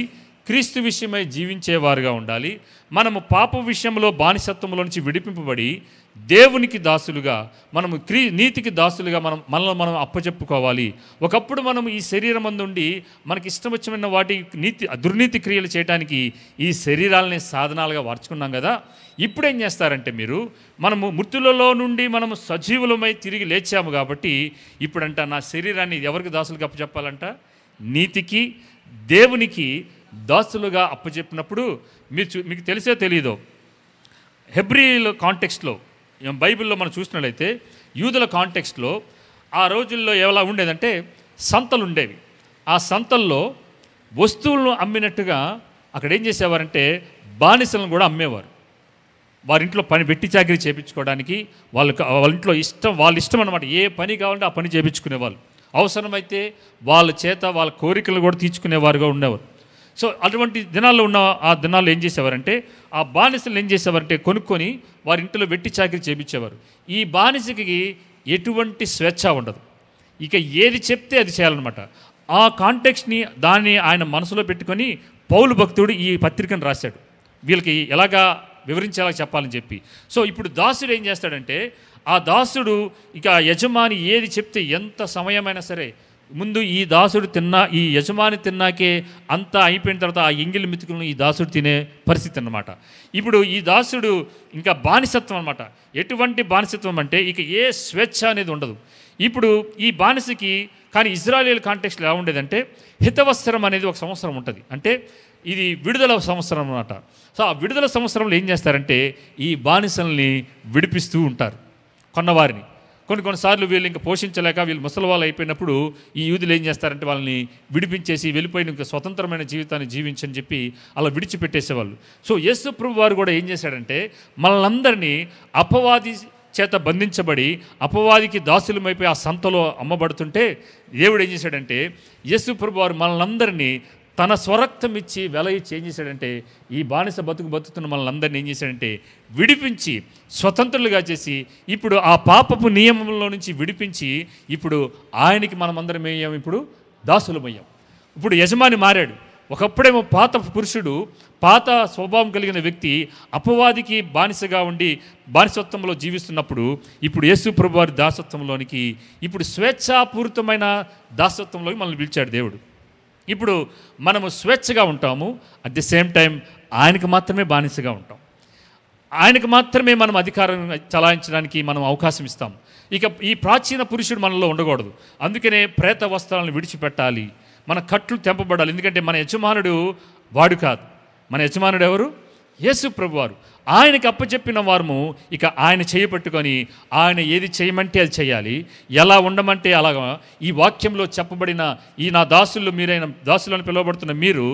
క్రీస్తు విషయమై జీవించేవారుగా ఉండాలి. మనము పాప విషయంలో బానిసత్వంలో నుంచి విడిపింపబడి దేవునికి దాసులుగా మనము నీతికి దాసులుగా మనల్ని మనం అప్పచెప్పుకోవాలి. ఒకప్పుడు మనం ఈ శరీరం అందుండి మనకి ఇష్టం వచ్చిన వాటి దుర్నీతి క్రియలు చేయడానికి ఈ శరీరాలని సాధనాలుగా మార్చుకున్నాం కదా. ఇప్పుడు ఏం చేస్తారంటే మనము మృతులలో నుండి మనము సజీవులమై తిరిగి లేచాము కాబట్టి ఇప్పుడంట నా శరీరాన్ని ఎవరికి దాసులుగా అప్పచెప్పాలంట, నీతికి దేవునికి దాసులుగా అప్పచెప్పినప్పుడు మీకు తెలిసే తెలీదో హెబ్రీల కాంటెక్స్ట్లో బైబిల్లో మనం చూసినట్లయితే యూదుల కాంటెక్స్ట్లో ఆ రోజుల్లో ఎలా ఉండేదంటే సంతలు ఉండేవి. ఆ సంతల్లో వస్తువులను అమ్మినట్టుగా అక్కడ ఏం చేసేవారంటే బానిసలను కూడా అమ్మేవారు. వారింట్లో పని వెట్టి చాకిరీ చేయించుకోవడానికి వాళ్ళ ఇంట్లో వాళ్ళ ఇష్టం అన్నమాట. ఏ పని కావాలంటే ఆ పని చేయించుకునేవాళ్ళు. అవసరమైతే వాళ్ళ చేత వాళ్ళ కోరికలు కూడా తీర్చుకునేవారుగా ఉండేవారు. సో అటువంటి దినాల్లో ఆ దినాల్లో ఏం చేసేవారంటే ఆ బానిసలు ఏం చేసేవారంటే కొనుక్కొని వారి ఇంట్లో వెట్టి చాకిరీ చేయించేవారు. ఈ బానిసకి ఎటువంటి స్వేచ్ఛ ఉండదు, ఇక ఏది చెప్తే అది చేయాలన్నమాట. ఆ కాంటెక్స్ని దాన్ని ఆయన మనసులో పెట్టుకొని పౌలు భక్తుడు ఈ పత్రికను రాశాడు, వీళ్ళకి ఎలాగా వివరించేలా చెప్పాలని చెప్పి. సో ఇప్పుడు దాసుడు ఏం చేస్తాడంటే ఆ దాసుడు ఇక యజమాని ఏది చెప్తే ఎంత సమయమైనా సరే ముందు ఈ యజమాని తిన్నాకే అంతా అయిపోయిన తర్వాత ఆ ఎంగిలి మితుకులను ఈ దాసుడు తినే పరిస్థితి అన్నమాట. ఇప్పుడు ఈ దాసుడు ఇంకా బానిసత్వం అన్నమాట. ఎటువంటి బానిసత్వం అంటే ఇక ఏ స్వేచ్ఛ అనేది ఉండదు. ఇప్పుడు ఈ బానిసకి కానీ ఇజ్రాయేల్ కాంటెక్స్లో ఎలా ఉండేదంటే హితవత్సరం అనేది ఒక సంవత్సరం ఉంటుంది, అంటే ఇది విడుదల సంవత్సరం అన్నమాట. సో ఆ విడుదల సంవత్సరంలో ఏం చేస్తారంటే ఈ బానిసల్ని విడిపిస్తూ ఉంటారు. కొన్నవారిని కొన్నిసార్లు వీళ్ళు ఇంకా పోషించలేక వీళ్ళు ముసలి వాళ్ళు అయిపోయినప్పుడు ఈ యూదులు ఏం చేస్తారంటే వాళ్ళని విడిపించేసి వెళ్ళిపోయిన ఇంకా స్వతంత్రమైన జీవితాన్ని జీవించని చెప్పి అలా విడిచిపెట్టేసేవాళ్ళు. సో యేసు ప్రభు వారు కూడా ఏం చేశాడంటే మనల్ని అపవాది చేత బంధించబడి అపవాదికి దాసులమైపోయి ఆ సంతలో అమ్మబడుతుంటే దేవుడు ఏం చేశాడంటే యేసు ప్రభు వారు మనల్ని తన స్వరక్తం ఇచ్చి వెల ఇచ్చి ఏం చేశాడంటే ఈ బానిస బతుకుతున్న మనల్ని ఏం చేశాడంటే విడిపించి స్వతంత్రులుగా చేసి ఇప్పుడు ఆ పాపపు నియమంలో నుంచి విడిపించి ఇప్పుడు ఆయనకి మనమందరం ఏమయ్యాం, ఇప్పుడు దాసులమయ్యాం. ఇప్పుడు యజమాని మారాడు. ఒకప్పుడేమో పాత పురుషుడు, పాత స్వభావం కలిగిన వ్యక్తి అపవాదికి బానిసగా ఉండి బానిసత్వంలో జీవిస్తున్నప్పుడు ఇప్పుడు యేసు ప్రభు వారి దాసత్వంలోనికి, ఇప్పుడు స్వేచ్ఛాపూరితమైన దాసత్వంలోకి మనల్ని పిలిచాడు దేవుడు. ఇప్పుడు మనము స్వేచ్ఛగా ఉంటాము, అట్ ది సేమ్ టైం ఆయనకు మాత్రమే బానిసగా ఉంటాం. ఆయనకు మాత్రమే మనం అధికారం చలాయించడానికి మనం అవకాశం ఇస్తాం. ఇక ఈ ప్రాచీన పురుషుడు మనలో ఉండకూడదు. అందుకనే ప్రేత వస్త్రాలను విడిచిపెట్టాలి, మన కట్లు తెంపబడాలి. ఎందుకంటే మన యజమానుడు వాడు కాదు, మన యజమానుడు ఎవరు? యేసు ప్రభువారు. ఆయనకి అప్పచెప్పిన వారము ఇక ఆయన చేయబట్టుకొని ఆయన ఏది చేయమంటే అది చేయాలి, ఎలా ఉండమంటే అలాగా. ఈ వాక్యంలో చెప్పబడిన ఈ నా దాసులు మీరైన దాసులను పిలువబడుతున్న మీరు,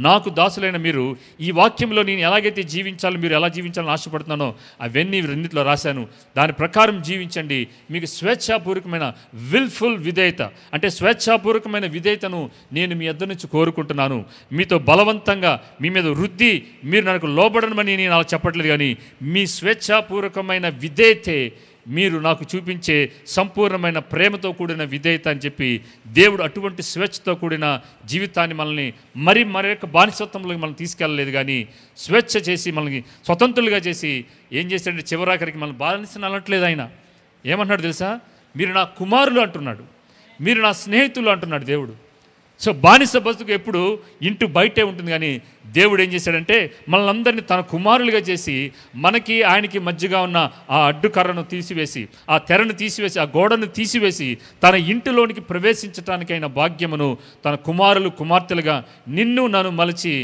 నాకు దాసులైన మీరు, ఈ వాక్యంలో నేను ఎలాగైతే జీవించాలో, మీరు ఎలా జీవించాలని ఆశపడుతున్నానో అవన్నీ రెండిట్లో రాశాను. దాని ప్రకారం జీవించండి. మీకు స్వేచ్ఛాపూర్వకమైన విల్ఫుల్ విధేయత, అంటే స్వేచ్ఛాపూర్వకమైన విధేయతను నేను మీ యొద్ద నుంచి కోరుకుంటున్నాను. మీతో బలవంతంగా మీ మీద వృద్ధి మీరు నాకు లోబడనమని నేను అలా చెప్పట్లేదు, కానీ మీ స్వేచ్ఛాపూర్వకమైన విధేయతే మీరు నాకు చూపించే సంపూర్ణమైన ప్రేమతో కూడిన విధేయత అని చెప్పి దేవుడు అటువంటి స్వేచ్ఛతో కూడిన జీవితాన్ని మనల్ని మరొక బానిసత్వంలోకి మనం తీసుకెళ్ళలేదు, కానీ స్వేచ్ఛ చేసి మనల్ని స్వతంత్రులుగా చేసి ఏం చేశాడంటే చివరాఖరికి మనం బానిసని అనట్లేదు. ఆయన ఏమన్నాడు తెలుసా? మీరు నా కుమారులు అంటున్నాడు, మీరు నా స్నేహితులు అంటున్నాడు దేవుడు. సో బానిస బతుకు ఎప్పుడు ఇంటి బయటే ఉంటుంది, కానీ దేవుడు ఏం చేశాడంటే మనల్ని తన కుమారులుగా చేసి మనకి ఆయనకి మధ్యగా ఉన్న ఆ అడ్డుకర్రను తీసివేసి, ఆ తెరను తీసివేసి, ఆ గోడను తీసివేసి తన ఇంటిలోనికి ప్రవేశించటానికైన భాగ్యమును తన కుమారులు కుమార్తెలుగా నిన్ను నన్ను మలచి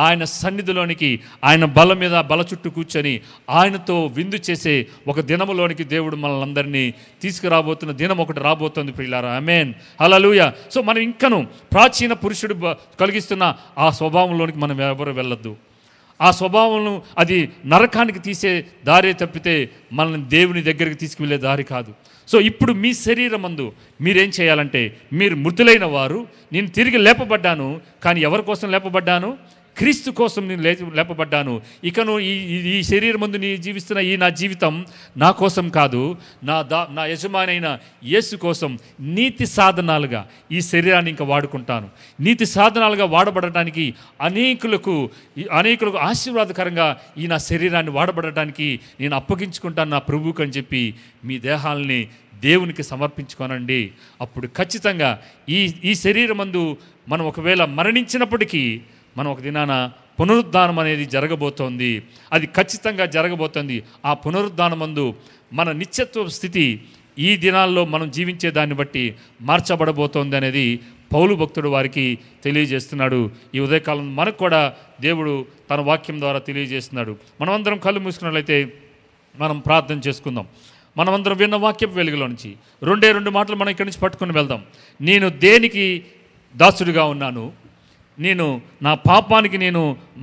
ఆయన సన్నిధిలోనికి, ఆయన బల మీద బల చుట్టూ కూర్చొని ఆయనతో విందు చేసే ఒక దినములోనికి దేవుడు మనల్ని తీసుకురాబోతున్న దినం ఒకటి రాబోతుంది ప్రియులారా. ఆమేన్, హల్లెలూయా. సో మనం ఇంకను ప్రాచీన పురుషుడు కలిగిస్తున్న ఆ స్వభావంలోనికి మనం ఎవరు వెళ్ళొద్దు. ఆ స్వభావం అది నరకానికి తీసే దారి తప్పితే మనల్ని దేవుని దగ్గరికి తీసుకువెళ్ళే దారి కాదు. సో ఇప్పుడు మీ శరీరమందు మీరేం చేయాలంటే, మీరు మృతులైన వారు, నేను తిరిగి లేపబడ్డాను, కానీ ఎవరి కోసం లేపబడ్డాను? క్రీస్తు కోసం నేను లేపబడ్డాను. ఇకను ఈ శరీరం ముందు నీ జీవిస్తున్న ఈ నా జీవితం నా కోసం కాదు, నా యజమాని అయిన యేసు కోసం నీతి సాధనాలుగా ఈ శరీరాన్ని ఇంకా వాడుకుంటాను. నీతి సాధనాలుగా వాడబడటానికి అనేకులకు ఆశీర్వాదకరంగా ఈ నా శరీరాన్ని వాడబడటానికి నేను అప్పగించుకుంటాను నా ప్రభువుకు అని చెప్పి మీ దేహాలని దేవునికి సమర్పించుకోనండి. అప్పుడు ఖచ్చితంగా ఈ శరీరమందు మనం ఒకవేళ మరణించినప్పటికీ మనం ఒక దినాన పునరుద్ధానం అనేది జరగబోతోంది. అది ఖచ్చితంగా జరగబోతోంది. ఆ పునరుద్ధానమందు మన నిత్యత్వ స్థితి ఈ దినాల్లో మనం జీవించే దాన్ని బట్టి మార్చబడబోతోంది అనేది పౌలు భక్తుడు వారికి తెలియజేస్తున్నాడు. ఈ ఉదయకాలం మనకు కూడా దేవుడు తన వాక్యం ద్వారా తెలియజేస్తున్నాడు. మనమందరం కళ్ళు మూసుకున్నట్లయితే మనం ప్రార్థన చేసుకుందాం. మనమందరం విన్న వాక్యపు వెలుగులో నుంచి రెండు మాటలు మనం ఇక్కడి నుంచి పట్టుకొని వెళ్దాం. నేను దేనికి దాసుడిగా ఉన్నాను, నేను నా పాపానికి నేను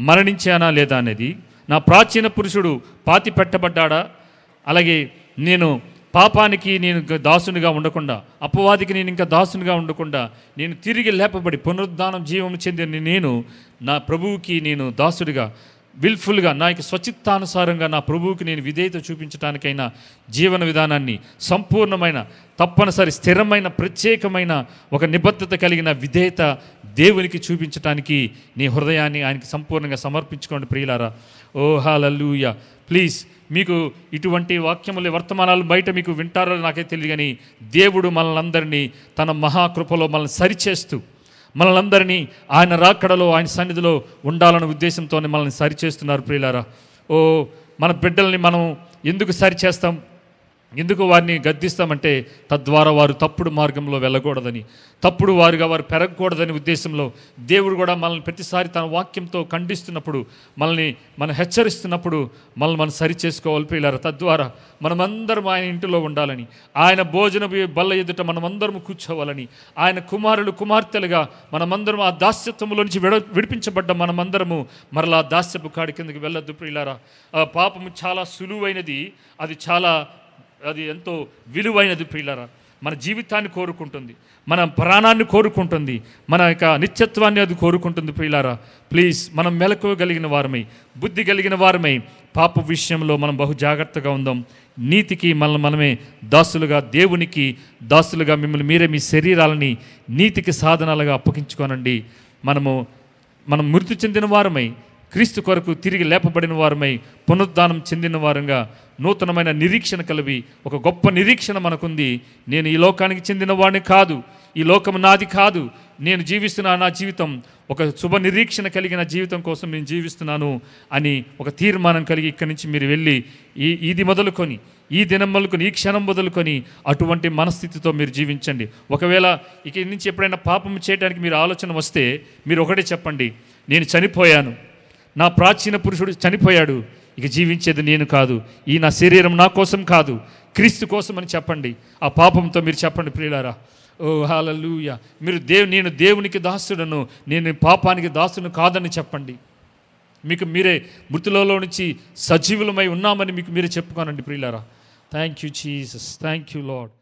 మరణించానా లేదా అనేది, నా ప్రాచీన పురుషుడు పాతి పెట్టబడ్డా, అలాగే నేను పాపానికి నేను దాసునిగా ఉండకుండా, అపవాదికి నేను ఇంకా దాసునిగా ఉండకుండా, నేను తిరిగి లేపబడి పునరుద్ధానం జీవం చెందిన నేను నా ప్రభువుకి నేను దాసుడిగా విల్ఫుల్గా నా యొక్క స్వచిత్తానుసారంగా నా ప్రభువుకి నేను విధేయత చూపించడానికైనా జీవన విధానాన్ని సంపూర్ణమైన, తప్పనిసరి, స్థిరమైన, ప్రత్యేకమైన ఒక నిబద్ధత కలిగిన విధేయత దేవునికి చూపించడానికి నీ హృదయాన్ని ఆయనకి సంపూర్ణంగా సమర్పించుకోండి ప్రియులారా. ఓ హల్లెలూయా. ప్లీజ్, మీకు ఇటువంటి వాక్యములు వర్తమానాలు బయట మీకు వింటారో నాకైతే తెలియదు, కానీ దేవుడు మనల్ని తన మహాకృపలో మనల్ని సరిచేస్తూ మనల్ని ఆయన రాకడలో ఆయన సన్నిధిలో ఉండాలన్న ఉద్దేశంతోనే మనల్ని సరిచేస్తున్నారు ప్రియులారా. మన బిడ్డల్ని మనం ఎందుకు సరిచేస్తాం? ఎందుకు వారిని గద్దిస్తామంటే తద్వారా వారు తప్పుడు మార్గంలో వెళ్ళకూడదని, తప్పుడు వారుగా వారు పెరగకూడదని ఉద్దేశంలో దేవుడు కూడా మనల్ని ప్రతిసారి తన వాక్యంతో ఖండిస్తున్నప్పుడు, మనం హెచ్చరిస్తున్నప్పుడు మనం సరి చేసుకోవాలి ప్రియులారా. తద్వారా మనమందరం ఆయన ఇంటిలో ఉండాలని, ఆయన భోజన బల్ల ఎదుట మనమందరం కూర్చోవాలని, ఆయన కుమారులు కుమార్తెలుగా మనమందరం ఆ దాస్యత్వంలో నుంచి విడిపించబడ్డ మనమందరము మరలా దాస్యపు కాడి కిందకి వెళ్ళొద్దు ప్రియులారా. ఆ పాపము చాలా సులువైనది, అది ఎంతో విలువైనది ప్రియులారా. మన జీవితాన్ని కోరుకుంటుంది, మన ప్రాణాన్ని కోరుకుంటుంది, మన యొక్క నిత్యత్వాన్ని అది కోరుకుంటుంది ప్రియులారా. ప్లీజ్ మనం మెలకువగలిగిన వారమై, బుద్ధి కలిగిన వారమై పాప విషయంలో మనం బహు జాగ్రత్తగా ఉందాం. నీతికి మనమే దాసులుగా, దేవునికి దాసులుగా మిమ్మల్ని మీరే మీ శరీరాలని నీతికి సాధనాలుగా అప్పగించుకోనండి. మనం మృతి చెందిన వారమై, క్రీస్తు కొరకు తిరిగి లేపబడిన వారమై, పునరుద్ధానం చెందిన వారంగా నూతనమైన నిరీక్షణ కలిగి ఒక గొప్ప నిరీక్షణ మనకుంది. నేను ఈ లోకానికి చెందిన వాడిని కాదు, ఈ లోకం నాది కాదు, నేను జీవిస్తున్న నా జీవితం ఒక శుభ నిరీక్షణ కలిగిన జీవితం కోసం నేను జీవిస్తున్నాను అని ఒక తీర్మానం కలిగి ఇక్కడి నుంచి మీరు వెళ్ళి ఇది మొదలుకొని, ఈ దినం మొదలుకొని, ఈ క్షణం మొదలుకొని అటువంటి మనస్థితితో మీరు జీవించండి. ఒకవేళ ఇక నుంచి ఎప్పుడైనా పాపం చేయడానికి మీరు ఆలోచన వస్తే మీరు ఒకటే చెప్పండి, నేను చనిపోయాను, నా ప్రాచీన పురుషుడు చనిపోయాడు, ఇక జీవించేది నేను కాదు, ఈ నా శరీరం నా కోసం కాదు, క్రీస్తు కోసం అని చెప్పండి. ఆ పాపంతో మీరు చెప్పండి ప్రియులారా. ఓ హల్లెలూయా. నేను దేవునికి దాసుడను, నేను పాపానికి దాసుడు కాదని చెప్పండి. మీకు మీరే మృతులలో నుంచి సజీవులమై ఉన్నామని మీకు మీరే చెప్పుకోనండి ప్రియులారా. Thank you Jesus, thank you lord.